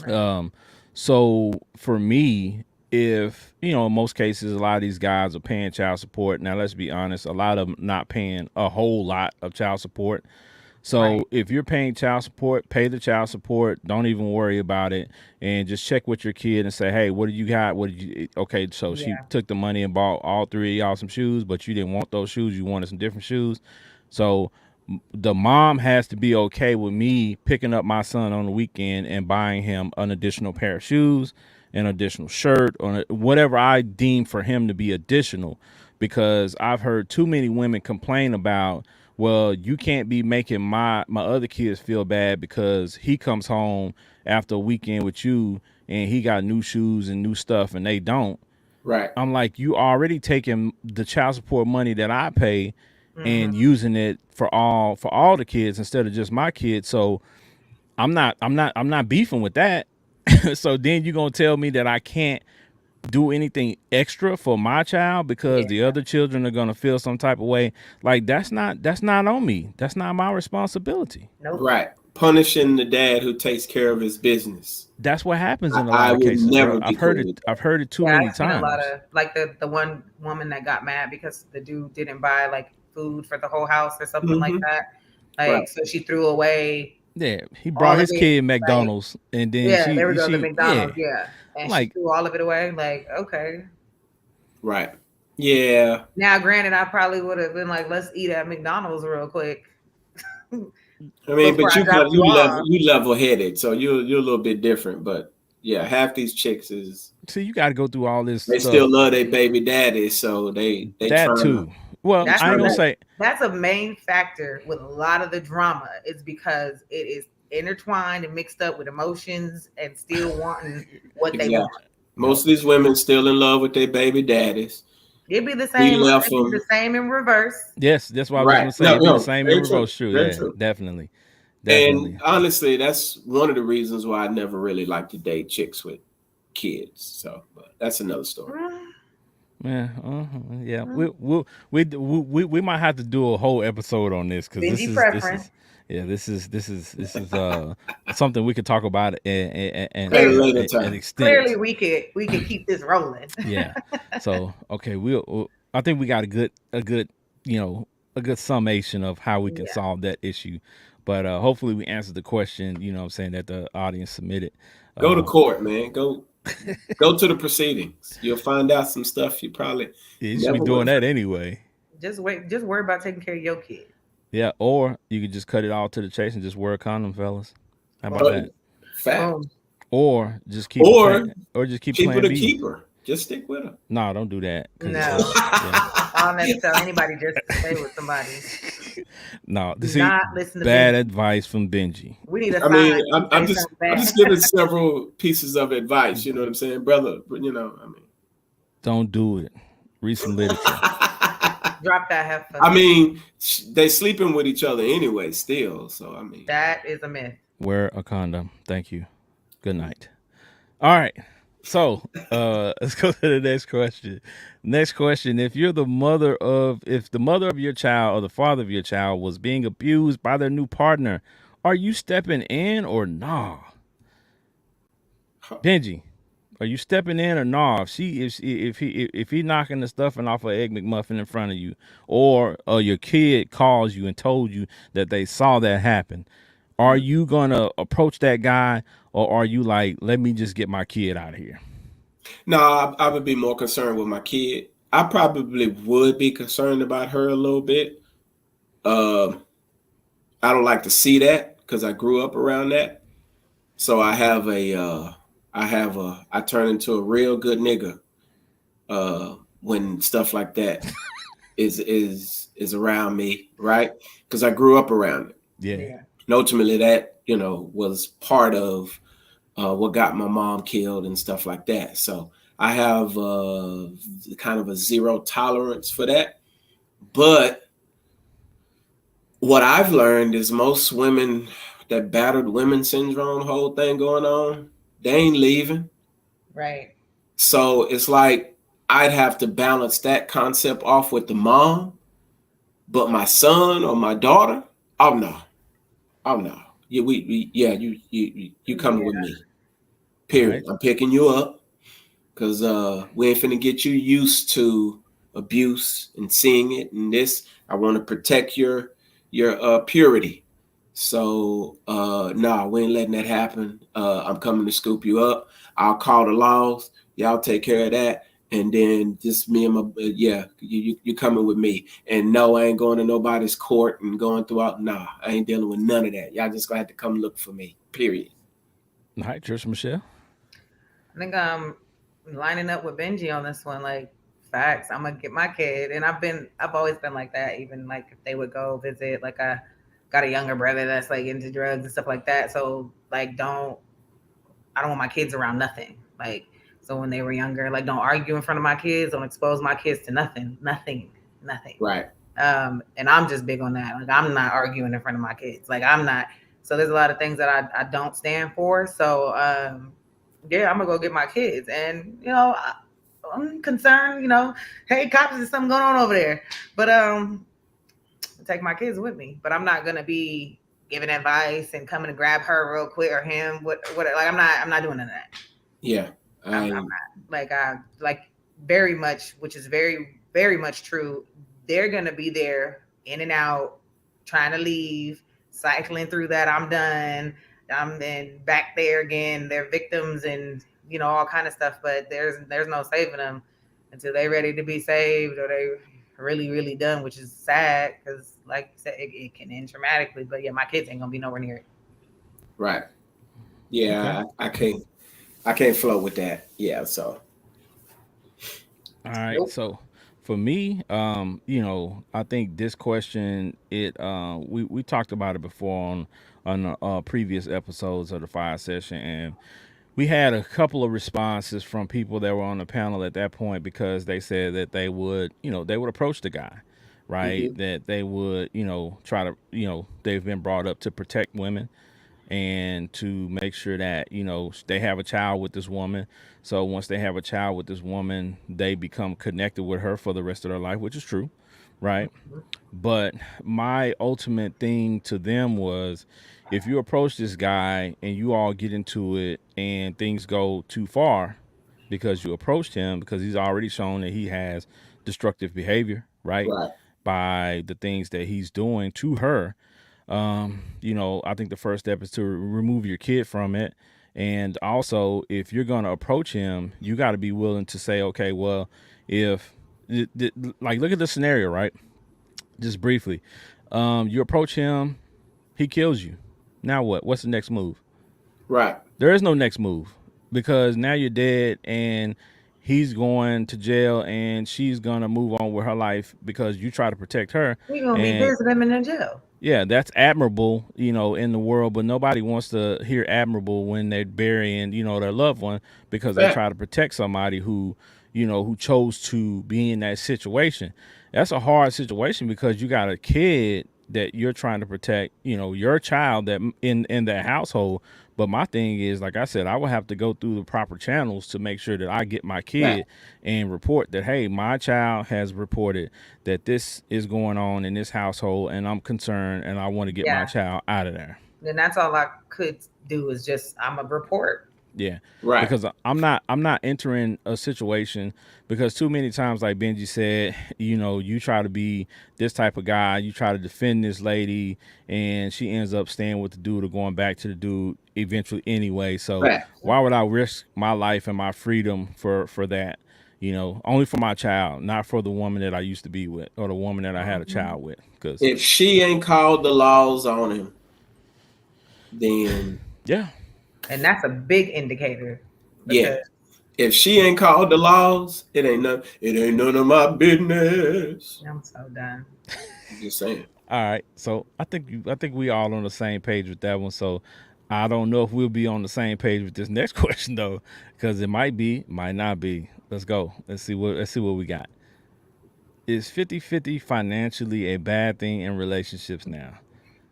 Right. Um, so for me, if in most cases, a lot of these guys are paying child support. Now, let's be honest, a lot of them not paying a whole lot of child support. Right. So if you're paying child support, pay the child support. Don't even worry about it, and just check with your kid and say, "Hey, what do you got? What did you?" Okay, so she Yeah. took the money and bought all three of y'all some shoes, but you didn't want those shoes. You wanted some different shoes. So the mom has to be okay with me picking up my son on the weekend and buying him an additional pair of shoes, an additional shirt, or whatever I deem for him to be additional. Because I've heard too many women complain about, well, you can't be making my other kids feel bad because he comes home after a weekend with you and he got new shoes and new stuff and they don't. right, I'm like, you already taking the child support money that I pay and Hmm. using it for all the kids instead of just my kids. So I'm not beefing with that. So then you're gonna tell me that I can't do anything extra for my child because Yeah. the other children are gonna feel some type of way. Like that's not on me. That's not my responsibility. Nope. right. Punishing the dad who takes care of his business. That's what happens in a I lot of would cases, bro. never be I've heard cool it. with I've that. heard it too Yeah, many I've seen a lot times. of like the one woman that got mad because the dude didn't buy like food for the whole house or something like Hmm. that. Right, Like so she threw away Yeah, he brought all of his it. kid Like McDonald's, and then yeah, there we she go, the she yeah. McDonald's, yeah. I'm And she like, threw all of it away. Like, okay. right. Yeah, Now granted, I probably would have been like, let's eat at McDonald's real quick I mean, before but I dropped you off. you level headed, so you're a little bit different. But yeah, half these chicks is see, you got to go through all this they still stuff. love their baby daddy, so they That trying too. Well, they That's I ain't trying gonna to say. that's a main factor with a lot of the drama. It's because it is intertwined and mixed up with emotions and still wanting what they exactly. want. Yep. Most of these women still in love with their baby daddies. It'd be the We same. left It'd be the them same in reverse. Yes, that's what I was just right. gonna say. No, It'd be the no, same in very true, reverse. True. very Yeah, true. definitely, And definitely. honestly, that's one of the reasons why I never really like to date chicks with kids. So, but that's another story. Mm, Yeah, yeah. mm. We might have to do a whole episode on this because this Stingy is this preference. is yeah this is something we could talk about At a Clearly, later an time. clearly, extent. we could keep this rolling. Yeah. So okay, I think we got a good a good summation of how we can Yeah. solve that issue. But hopefully we answered the question. What I'm saying, that the audience submitted. Go to Uh, court, man. Go to the proceedings. You'll find out some stuff you probably you should be never would doing have that found. anyway. Just wait. Just worry about taking care of your kid. Yeah, or you could just cut it all to the chase and just wear a condom, fellas. How about Boom. Oh, that? fact. Boom. Or just keep a plan, Or or just keep keep her Plan to B. keep her. Just stick with her. No, don't do that, because No, yeah, I'll never tell anybody just to stay with somebody. no. Do See, not listen to bad Benji. advice from Benji. We need a I sign mean, when you say something I'm bad. just giving several pieces of advice. You know what I'm saying, brother? But I mean, Don't do it. Read some literature. Drop that heifer. I mean, they sleeping with each other anyway, still. So I mean, That is a myth. Wear a condom. Thank you. Good night. All right. So, let's go to the next question. Next question: if the mother of your child or the father of your child was being abused by their new partner, are you stepping in or nah? Benji, are you stepping in or nah? If he knocking the stuffing off of Egg McMuffin in front of you, or your kid calls you and told you that they saw that happen, are you gonna approach that guy, or are you like, let me just get my kid out of here? No, I would be more concerned with my kid. I probably would be concerned about her a little bit. Um, I don't like to see that because I grew up around that. So I turn into a real good nigga when stuff like that is around me, right? Because I grew up around it. Yeah. Yeah. And ultimately, that was part of what got my mom killed and stuff like that. So I have kind of a zero tolerance for that. But what I've learned is most women, that battered women syndrome whole thing going on, they ain't leaving. Right. So it's like I'd have to balance that concept off with the mom, but my son or my daughter, oh no, oh no, yeah, you coming with Yeah. me. All Period. right. I'm picking you up because we ain't finna get you used to abuse and seeing it. And this, I want to protect your purity. So nah, we ain't letting that happen. I'm coming to scoop you up. I'll call the laws. Y'all take care of that. And then just me and my yeah, you coming with me. And no, I ain't going to nobody's court and going throughout. Nah, I ain't dealing with none of that. Y'all just gonna have to come look for me. Period. All right, Trish Michelle. I think I'm lining up with Benji on this one. Like facts. I'm gonna get my kid, and I've always been like that. Even like if they would go visit, like I got a younger brother that's like into drugs and stuff like that. So like, I don't want my kids around nothing. Like, so when they were younger, like, don't argue in front of my kids. Don't expose my kids to nothing. Nothing. Nothing. Right. And I'm just big on that. Like, I'm not arguing in front of my kids. Like, I'm not. So there's a lot of things that I don't stand for. So yeah, I'm gonna go get my kids, and I'm concerned. Hey, cops, there's something going on over there. But take my kids with me. But I'm not gonna be giving advice and coming to grab her real quick or him. What? Like, I'm not doing none of that. Yeah. I'm not like very much, which is very very much true. They're gonna be there in and out, trying to leave, cycling through that. I'm done. I'm then back there again. They're victims and all kind of stuff. But there's no saving them until they're ready to be saved or they really really done, which is sad because like you said, it can end traumatically. But yeah, my kids ain't gonna be nowhere near it. Right. Okay. Yeah, I can't flow with that. Yeah, so All right. Nope. So for me, I think this question, we talked about it before on previous episodes of the Fire Session, and we had a couple of responses from people that were on the panel at that point because they said that they would approach the guy, right? mhm, That they would, try to, they've been brought up to protect women and to make sure that they have a child with this woman. So once they have a child with this woman, they become connected with her for the rest of their life, which is true, right? But my ultimate thing to them was, if you approach this guy and you all get into it and things go too far because you approached him, because he's already shown that he has destructive behavior, right? right, By the things that he's doing to her, I think the first step is to remove your kid from it. And also, if you're going to approach him, you got to be willing to say, okay, well, if, like, look at the scenario, right? Just briefly. You approach him, he kills you. Now what? What's the next move? right, There is no next move because now you're dead and he's going to jail and she's going to move on with her life because you try to protect her. We're gonna be And visiting them in jail. yeah, that's admirable, in the world, but nobody wants to hear admirable when they're burying, their loved one because they fact, try to protect somebody who chose to be in that situation. That's a hard situation because you got a kid that you're trying to protect, your child that in that household, But my thing is, like I said, I would have to go through the proper channels to make sure that I get my Right. kid and report that, hey, my child has reported that this is going on in this household, and I'm concerned, and I want to get my Yeah. child out of there. Then that's all I could do is just I'm a report. Yeah, Right. because I'm not entering a situation because too many times, like Benji said, you try to be this type of guy, you try to defend this lady, and she ends up staying with the dude or going back to the dude eventually anyway. So Right. why would I risk my life and my freedom for that? Only for my child, not for the woman that I used to be with or the woman that I had a Mhm. child with. Because If she ain't called the laws on him, then yeah, And that's a big indicator yeah. because If she ain't called the laws, it ain't none of my business. I'm so done. I'm just saying. all right, so I think we all on the same page with that one. So I don't know if we'll be on the same page with this next question though, because it might be, might not be. Let's go. Let's see what we got. Is 50-50 financially a bad thing in relationships now?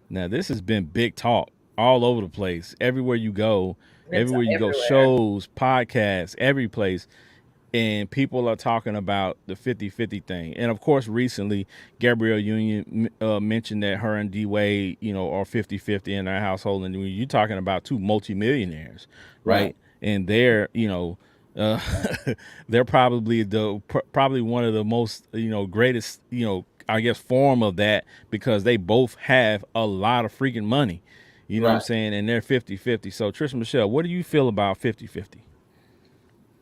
Now this has been big talk all over the place. It's Everywhere you go, everywhere. shows, podcasts, every place, and people are talking about the 50-50 thing. And of course, recently, Gabrielle Union mentioned that her and D Wade, are 50-50 in their household. And when you're talking about two multimillionaires, Right. right? And uh, they're probably one of the most, greatest, I guess, form of that because they both have a lot of freaking money. You know what I'm Right. saying? And they're 50-50. So, Trish Michelle, what do you feel about 50-50?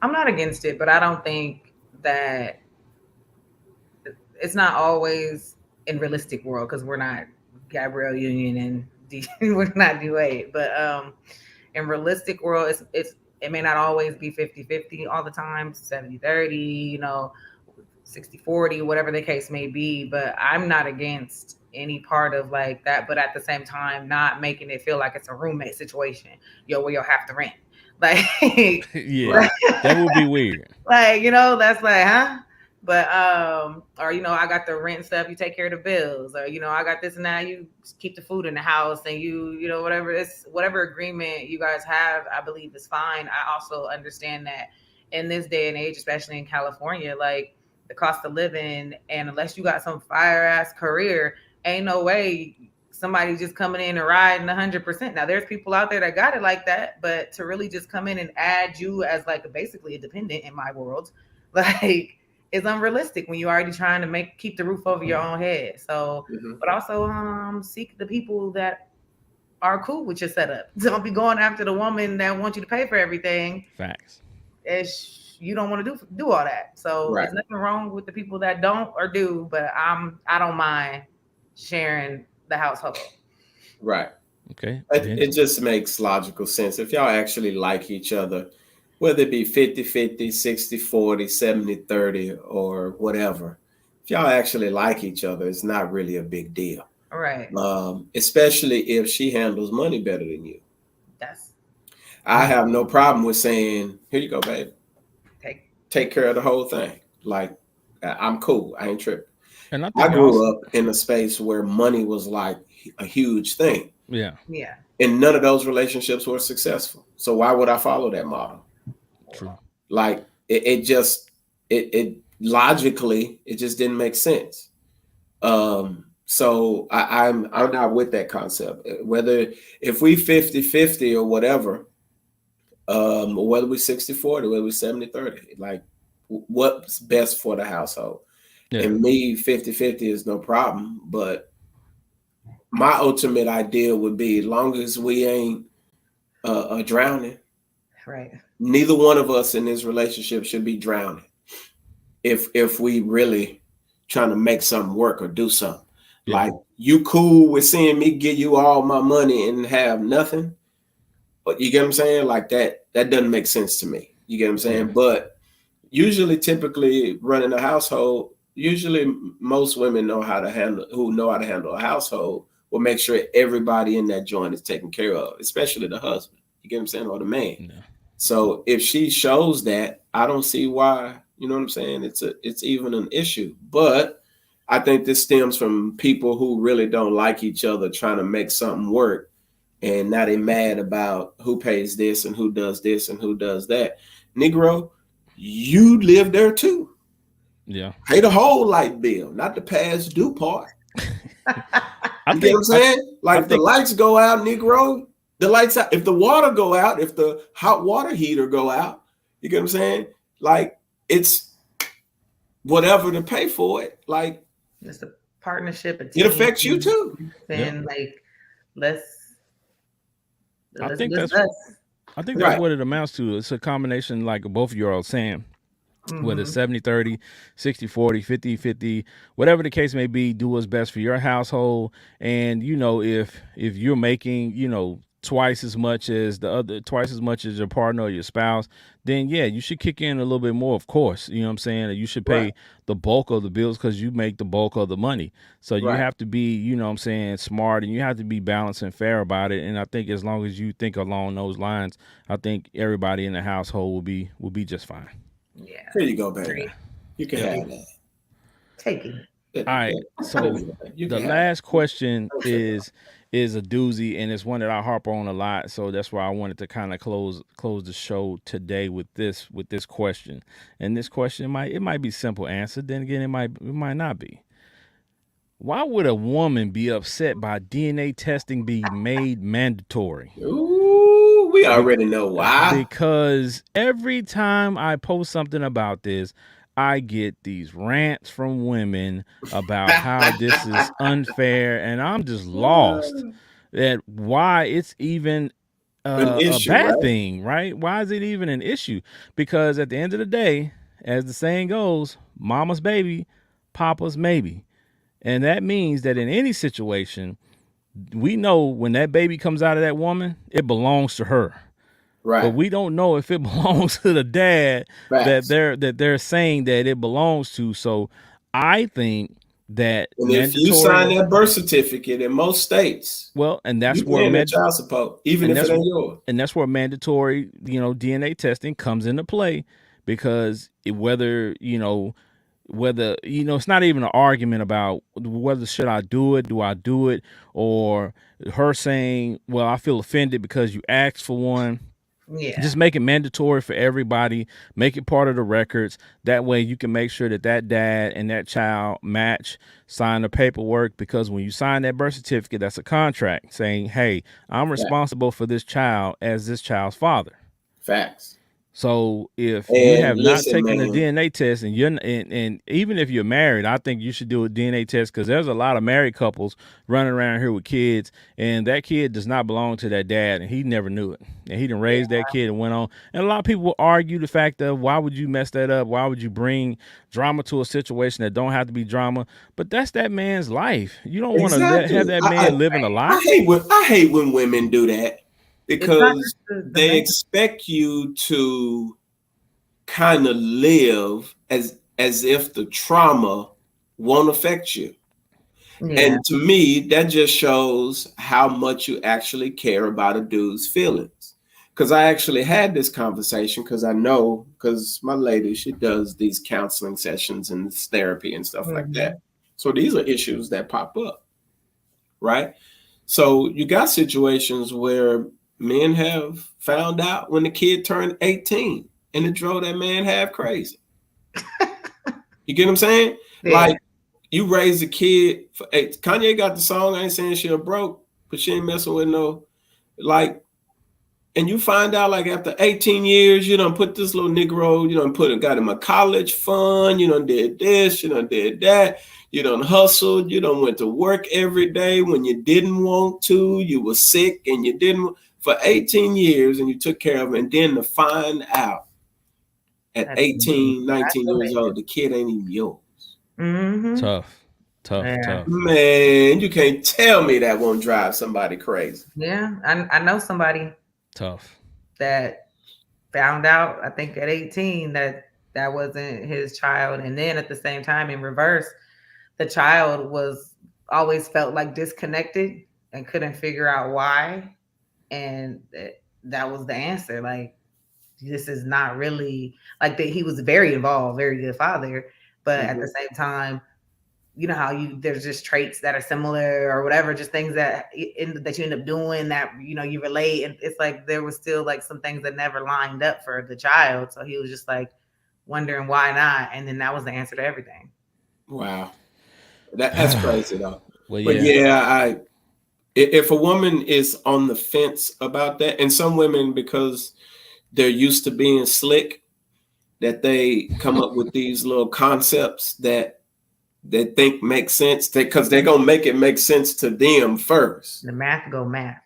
I'm not against it, but I don't think that it's not always in realistic world because we're not Gabrielle Union and we're not D-Wade. But in realistic world, it may not always be 50-50 all the time, 70-30, 60-40, whatever the case may be. But I'm not against any part of like that, but at the same time, not making it feel like it's a roommate situation, where you'll have to rent. Like, Yeah, Right. that would be weird. like, that's like, huh? But or I got the rent stuff, you take care of the bills, or I got this and that, you keep the food in the house, and whatever agreement you guys have, I believe is fine. I also understand that in this day and age, especially in California, like the cost of living, and unless you got some fire ass career, ain't no way somebody just coming in and riding 100%. Now there's people out there that got it like that, but to really just come in and add you as like basically a dependent in my world, like is unrealistic when you're already trying to keep the roof over your own head. So, Hmm. but also seek the people that are cool with your setup. Don't be going after the woman that wants you to pay for everything Facts. if you don't want to do all that. So Right. it's nothing wrong with the people that don't or do, but I don't mind sharing the household. Right. Okay, It Benji. just makes logical sense. If y'all actually like each other, whether it be 50-50, 60-40, 70-30, or whatever, if y'all actually like each other, it's not really a big deal. All right. Especially if she handles money better than you. That's I have no problem with saying, here you go, babe. take Take care of the whole thing. Like, I'm cool. I ain't tripping. And I I think grew also, up in a space where money was like a huge thing, yeah, yeah. and none of those relationships were successful. So why would I follow that model? true. Like, it just it logically it just didn't make sense. So I'm not with that concept. Whether if we 50-50 or whatever, or whether we 60-40, whether we 70-30, like what's best for the household. Yeah, And me 50-50 is no problem, but my ultimate ideal would be long as we ain't drowning, Right. neither one of us in this relationship should be drowning. If we really trying to make something work or do something, yeah, like you cool with seeing me give you all my money and have nothing, but you get what I'm saying? Like that doesn't make sense to me. You get what I'm yeah, saying? But usually, typically running a household, usually most women who know how to handle a household will make sure everybody in that joint is taken care of, especially the husband. You get what I'm saying? Or the man. yeah, So if she shows that, I don't see why, you know what I'm saying? It's even an issue. But I think this stems from people who really don't like each other trying to make something work and now they mad about who pays this and who does this and who does that. Negro, you live there too. Yeah. Pay the whole light bill, not the past due part. I You get what think I'm I, saying? I Like if the think lights go out, Negro, the lights out. If the water go out, if the hot water heater go out, you get what I'm saying? Like it's whatever to pay for it. Like It's a partnership, a it team, affects you too. yeah. and like let's I let's think let's that's us. I think that's Right, what it amounts to. It's a combination like both of you are saying, whether it's Mm-hmm. 70-30, 60-40, 50-50, whatever the case may be, do what's best for your household. And if you're making, twice as much as the other, twice as much as your partner or your spouse, then yeah, you should kick in a little bit more, of course. You know what I'm saying? You should right, pay the bulk of the bills because you make the bulk of the money. So you right. have to be, what I'm saying, smart, and you have to be balanced and fair about it. And I think as long as you think along those lines, I think everybody in the household will be just fine. Yeah. Here you go, baby. Agree. You can Yep. have that. Taking. That- All right. So You the can have last question that. is a doozy, and it's one that I harp on a lot. So that's why I wanted to kind of close the show today with this question. And this question might be simple answer. Then again, it might not be. Why would a woman be upset by DNA testing being made mandatory? Ooh, we Be- already know why. because every time I post something about this, I get these rants from women about how this is unfair, and I'm just lost at why it's even An a issue, bad right? thing, right? Why is it even an issue? Because at the end of the day, as the saying goes, mama's baby, papa's maybe. And that means that in any situation, we know when that baby comes out of that woman, it belongs to her, but Right. we don't know if it belongs to the dad that Facts. they're saying that it belongs to. So I think that And if you sign mandatory, that birth certificate in most states, well, and you that's where paying that child support, even and if it that's ain't yours. and that's where mandatory, DNA testing comes into play, because whether it's not even an argument about whether should I do it, or her saying, well, I feel offended because you asked for one. Yeah. Just make it mandatory for everybody, make it part of the records. That way you can make sure that dad and that child match, sign the paperwork, because when you sign that birth certificate, that's a contract saying, hey, I'm Fact- responsible for this child as this child's father. Facts. So if you And have not listen, taken the man. DNA test, and even if you're married, I think you should do a DNA test, because there's a lot of married couples running around here with kids, and that kid does not belong to that dad, and he never knew it, and he didn't raise that kid and went on. And a lot of people will argue the fact of, why would you mess that up? Why would you bring drama to a situation that don't have to be drama? But that's that man's life. You don't want to Exactly. have that man living a lie. I hate when women do that It's not because just the they man. expect you to kind of live as if the trauma won't affect you. Yeah. And to me, that just shows how much you actually care about a dude's feelings. Because I actually had this conversation because I know, because my lady, she does these counseling sessions and therapy and stuff like Mm-hmm. that. So these are issues that pop up, right? So you got situations where men have found out when the kid turned 18 and it drove that man half crazy. You get what I'm saying? Yeah. Like you raise a kid. Hey, Kanye got the song. I ain't saying she a broke, but she ain't messing with no like. And you find out like after 18 years, you done put this little Negro, you done got him a college fund, you done did this, you done did that, you done hustled, you done went to work every day when you didn't want to, you were sick and you didn't for 18 years and you took care of him. And then to find out at That's 18, 19 years isolated. old, the kid ain't even yours. Mm-hmm. Tough, tough, Yeah. tough. Man, you can't tell me that won't drive somebody crazy. Yeah. I know somebody Tough. that found out, I think at 18, that wasn't his child. And then at the same time, in reverse, the child was always felt like disconnected and couldn't figure out why. And that was the answer. Like, this is not really like that. He was very involved, very good father, but at Mhm. the same time, you know how there's just traits that are similar or whatever, just things that that you end up doing that you relate, and it's like there was still like some things that never lined up for the child, so he was just like wondering why not, and then that was the answer to everything. Wow, that's crazy though. Well, But yeah. yeah, if a woman is on the fence about that, and some women, because they're used to being slick, that they come up with these little concepts that they think make sense, because they're gonna make it make sense to them first. The math go math.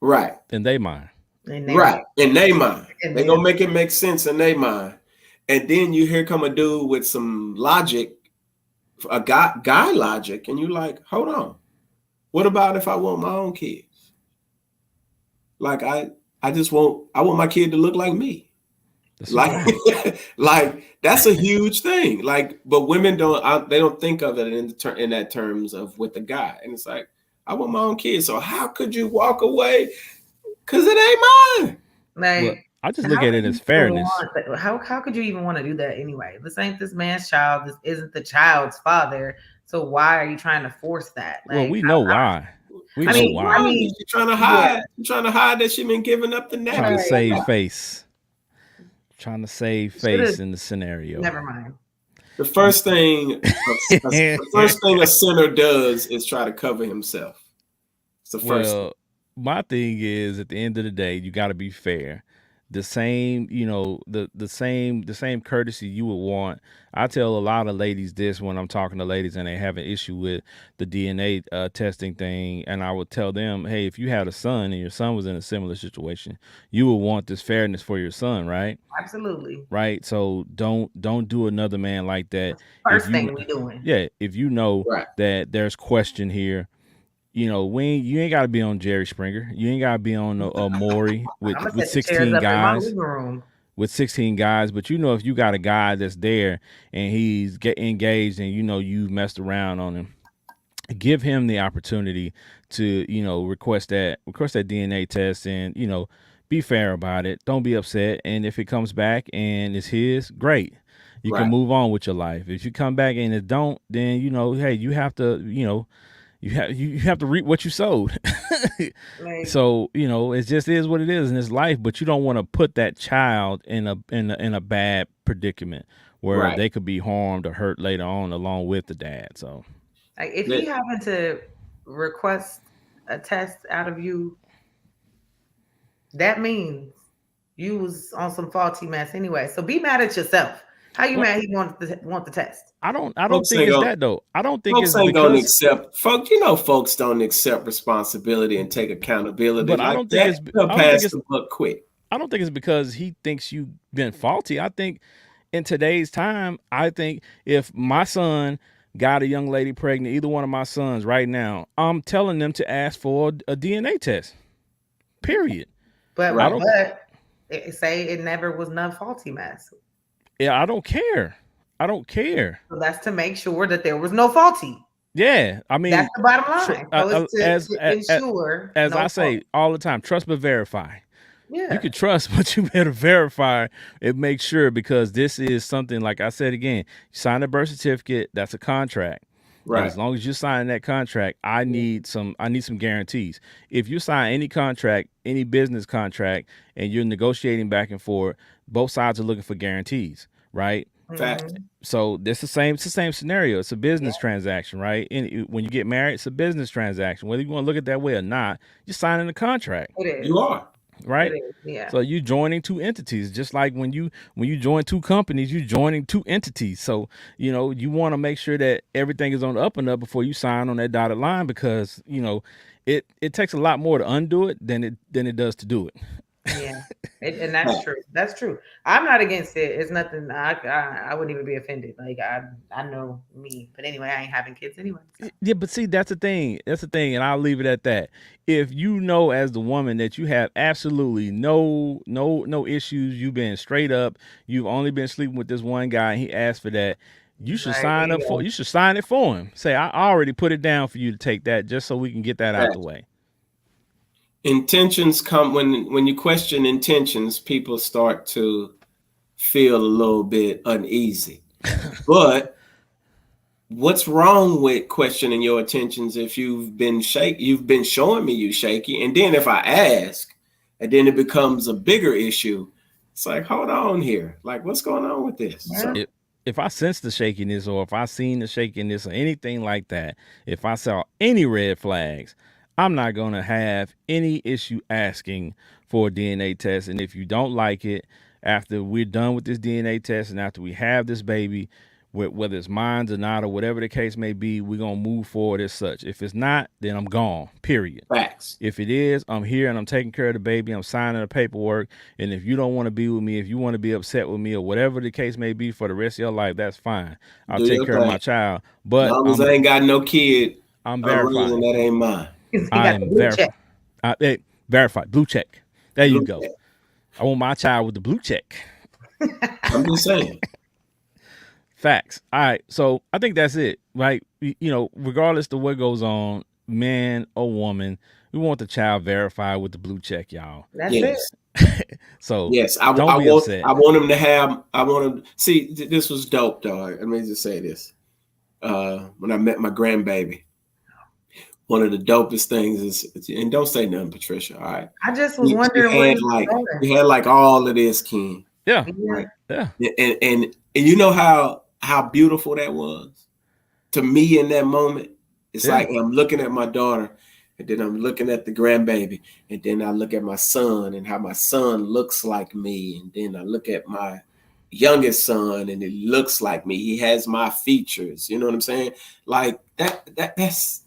Right. In they mind. Right. In their mind. And They're gonna make it make sense in their mind. And then you hear come a dude with some logic, a guy logic, and you like, hold on. What about if I want my own kids? Like I want my kid to look like me. Like, like that's a huge thing. Like, but women they don't think of it in that terms of with the guy. And it's like, I want my own kids. So how could you walk away? Because it ain't mine. Like, well, I just look at it as fairness. How could you even want to do that anyway? This ain't this man's child. This isn't the child's father. So why are you trying to force that? Like, well, we know why. We know why. I mean, she's trying to hide. She's trying to hide that she's been giving up the net. Trying to save face. Trying to save face in the scenario. Never mind. The first thing a sinner does is try to cover himself. It's the first thing. My thing is, at the end of the day, you got to be fair. The same, the same courtesy you would want. I tell a lot of ladies this when I'm talking to ladies and they have an issue with the DNA testing thing, and I would tell them, hey, if you had a son and your son was in a similar situation, you would want this fairness for your son, right? Absolutely. Right. So don't do another man like that. First thing we doing. Yeah, if you know that there's question here. You ain't got to be on Jerry Springer. You ain't got to be on Maury with 16 guys. With 16 guys, but if you got a guy that's there and he's engaged and you've messed around on him, give him the opportunity to request that DNA test and be fair about it. Don't be upset, and if it comes back and it's his, great. You can move on with your life. If you come back and it don't, then hey, you have to you have to reap what you sowed. Right. So it just is what it is in this life. But you don't want to put that child in a bad predicament where they could be harmed or hurt later on along with the dad. So, like, if he happened to request a test out of you, that means you was on some faulty mess anyway. So be mad at yourself. How you mad he want the test? I don't think it's that though. I don't think folks it's because don't accept folks don't accept responsibility and take accountability. But like I don't think it's the buck quick. I don't think it's because he thinks you've been faulty. I think in today's time, I think if my son got a young lady pregnant, either one of my sons right now, I'm telling them to ask for a DNA test. Period. But say it never was none faulty mess. Yeah, I don't care. So that's to make sure that there was no faulty. Yeah, I mean that's the bottom line. To ensure, as I say all the time, trust but verify. Yeah, you can trust, but you better verify and make sure, because this is something, like I said again, you sign a birth certificate, that's a contract. Right. And as long as you sign that contract, I need some guarantees. If you sign any contract, any business contract, and you're negotiating back and forth, both sides are looking for guarantees, right? Fact. So it's the same scenario. It's a business transaction, right? And when you get married, it's a business transaction. Whether you want to look at it that way or not, you're signing a contract. You are. Right. Yeah. So you joining two entities, just like when you join two companies, you joining two entities. So you want to make sure that everything is on the up and up before you sign on that dotted line, because it takes a lot more to undo it than it does to do it. Yeah, and that's true. That's true. I'm not against it. It's nothing. I wouldn't even be offended. Like I know me, but anyway, I ain't having kids anyway. So. Yeah, but see, that's the thing, and I'll leave it at that. If you know as the woman that you have absolutely no issues, you've been straight up, you've only been sleeping with this one guy, and he asked for that, you should sign up for. You should sign it for him. Say, I already put it down for you to take that, just so we can get that out the way. Intentions come when you question intentions, people start to feel a little bit uneasy. But what's wrong with questioning your intentions if you've been showing me you shaky, and then if I ask, and then it becomes a bigger issue, it's like, hold on here, like what's going on with this? Yeah. So If I sense the shakiness or if I seen the shakiness or anything like that, if I saw any red flags, I'm not gonna have any issue asking for a DNA test. And if you don't like it, after we're done with this DNA test and after we have this baby, whether it's mine or not or whatever the case may be, we're gonna move forward as such. If it's not, then I'm gone. Period. facts. If it is, I'm here and I'm taking care of the baby. I'm signing the paperwork. And if you don't want to be with me, if you want to be upset with me or whatever the case may be for the rest of your life, that's fine. I'll Do take your care of thing. my child. As But long as I ain't got no kid, I'm I'm raising verified. that ain't mine. He I got the am blue check. verified. Hey, verified. Blue check. There you Blue go. check. I want my child with the blue check. I'm just saying. Facts. All right. So I think that's it, right? Regardless of what goes on, man or woman, we want the child verified with the blue check, y'all. That's it. Yes. So Yes, don't be upset. I want him to have. I want him. See, this was dope, dog. Let me just say this. When I met my grandbaby, one of the dopest things is, and don't say nothing, Patricia. All right. I just was wondering where he was going. You had like all of this, Ken. Yeah. Yeah. Yeah. And you know how beautiful that was to me in that moment. It's Yeah. like I'm looking at my daughter, and then I'm looking at the grandbaby, and then I look at my son and how my son looks like me, and then I look at my youngest son and it looks like me. He has my features. You know what I'm saying? Like that's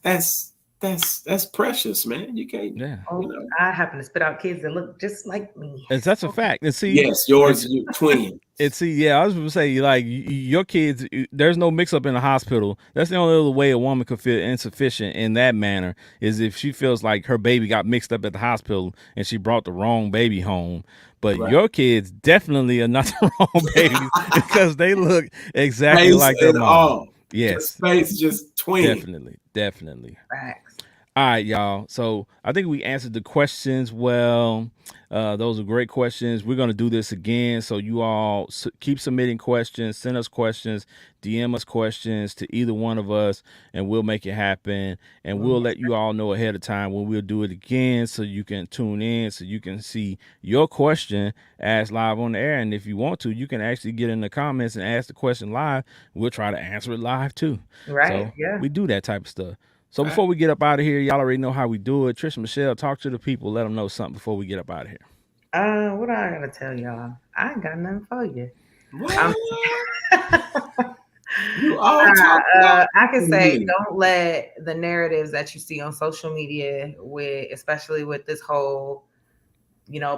precious, man. You can't, Yeah. you know. I happen to spit out kids that look just like me. And that's a fact. And see, Yes, yours, you twin. and see, yeah, I was gonna say, like, your kids, there's no mix up in the hospital. That's the only other way a woman could feel insufficient in that manner is if she feels like her baby got mixed up at the hospital and she brought the wrong baby home. But Right. your kids definitely are not the wrong babies because they look exactly Face like their and mom. all. Yes, Just face, just twin. definitely. Facts. All right, y'all. So I think we answered the questions well. Those are great questions. We're going to do this again. So you all keep submitting questions, send us questions, DM us questions to either one of us, and we'll make it happen. And we'll let you all know ahead of time when we'll do it again so you can tune in, so you can see your question asked live on the air. And if you want to, you can actually get in the comments and ask the question live. We'll try to answer it live too. Right. So Yeah. we do that type of stuff. So before we get up out of here, y'all already know how we do it. Trish and Michelle, talk to the people. Let them know something before we get up out of here. What I gotta tell y'all? I ain't got nothing for you. What? You all talk I can say don't let the narratives that you see on social media especially with this whole,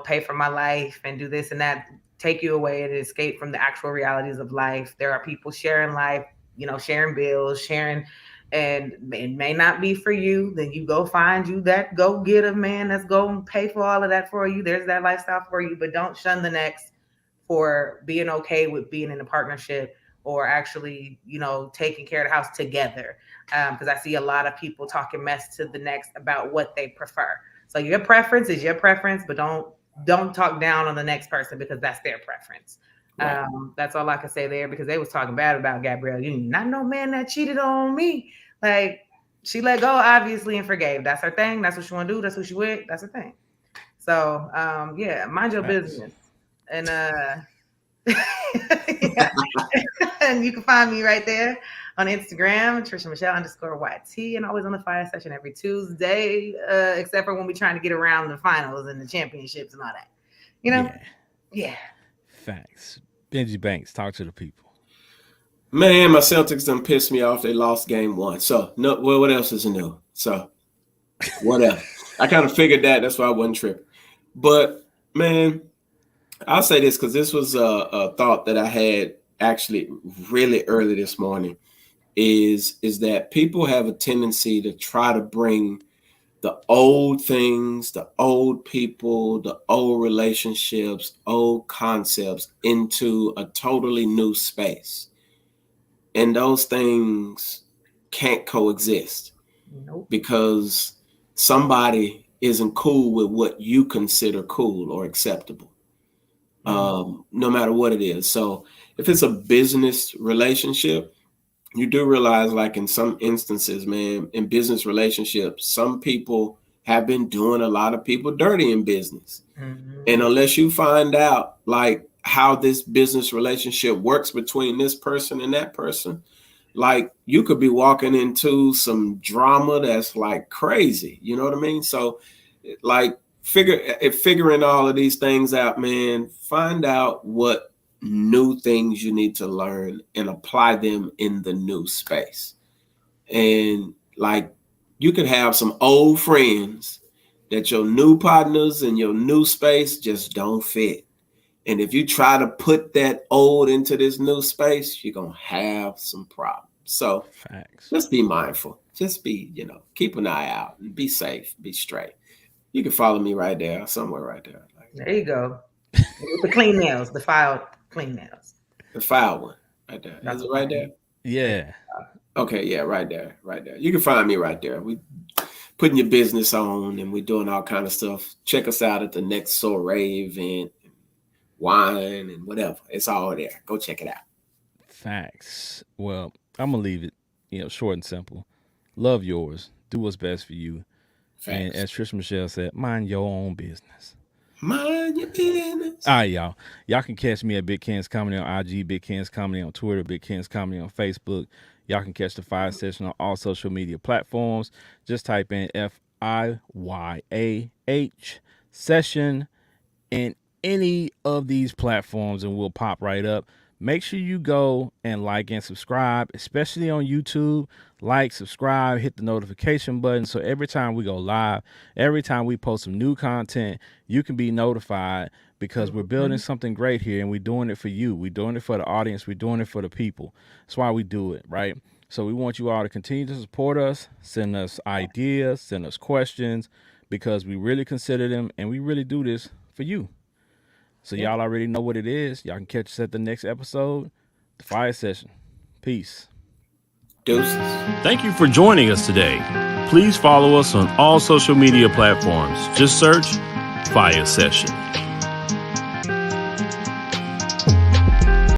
pay for my life and do this and that, take you away and escape from the actual realities of life. There are people sharing life, sharing bills, and it may not be for you. Then you go find you that go get a man that's going to pay for all of that for you. There's that lifestyle for you, but don't shun the next for being okay with being in a partnership or actually, taking care of the house together. Because I see a lot of people talking mess to the next about what they prefer. So your preference is your preference, but don't talk down on the next person because that's their preference. Right. That's all I can say there because they was talking bad about Gabrielle Union. Not no man that cheated on me. Like she let go obviously and forgave. That's her thing. That's what she want to do. That's what she with. That's her thing. So yeah, mind your business. And yeah. And you can find me right there on Instagram, Trisha Michelle _YT, and always on the Fiyah Session every Tuesday, except for when we're trying to get around the finals and the championships and all that. Yeah. Facts. Benji Banks, talk to the people. Man, my Celtics done pissed me off. They lost game 1. So no, well, what else is new? So whatever. I kind of figured that. That's why I wasn't tripping. But man, I'll say this because this was a thought that I had actually really early this morning. Is that people have a tendency to try to bring the old things, the old people, the old relationships, old concepts into a totally new space. And those things can't coexist. Nope. Because somebody isn't cool with what you consider cool or acceptable, no matter what it is. So if it's a business relationship, you do realize, like in some instances, man, in business relationships, some people have been doing a lot of people dirty in business. Mm-hmm. And unless you find out like how this business relationship works between this person and that person, like you could be walking into some drama that's like crazy. You know what I mean? So like figuring all of these things out, man, find out what new things you need to learn and apply them in the new space. And like you could have some old friends that your new partners and your new space just don't fit. And if you try to put that old into this new space, you're going to have some problems. So Facts. just be mindful. Just be, keep an eye out and be safe, be straight. You can follow me right there, somewhere right there. There you go. With the clean nails, the filed clean nails. The file one right there. Is it right there? Yeah. Okay, yeah, right there, right there. You can find me right there. We putting your business on and we're doing all kind of stuff. Check us out at the next soiree event, wine and whatever. It's all there. Go check it out. Facts. Well, I'm gonna leave it, short and simple. Love yours. Do what's best for you. And Facts. as Trish Michelle said, mind your own business. Mind your business. All right, y'all. Y'all can catch me at Big Ken's Comedy on IG, Big Ken's Comedy on Twitter, Big Ken's Comedy on Facebook. Y'all can catch the Fiyah Session on all social media platforms. Just type in FIYAH Session in any of these platforms and we'll pop right up. Make sure you go and like and subscribe, especially on YouTube. Like, subscribe, hit the notification button so every time we go live, every time we post some new content, you can be notified because we're building something great here and we're doing it for you. We're doing it for the audience. We're doing it for the people. That's why we do it, right? So we want you all to continue to support us, send us ideas, send us questions because we really consider them and we really do this for you. So y'all already know what it is. Y'all can catch us at the next episode, the Fiyah Session. Peace. Deuces. Thank you for joining us today. Please follow us on all social media platforms. Just search Fiyah Session.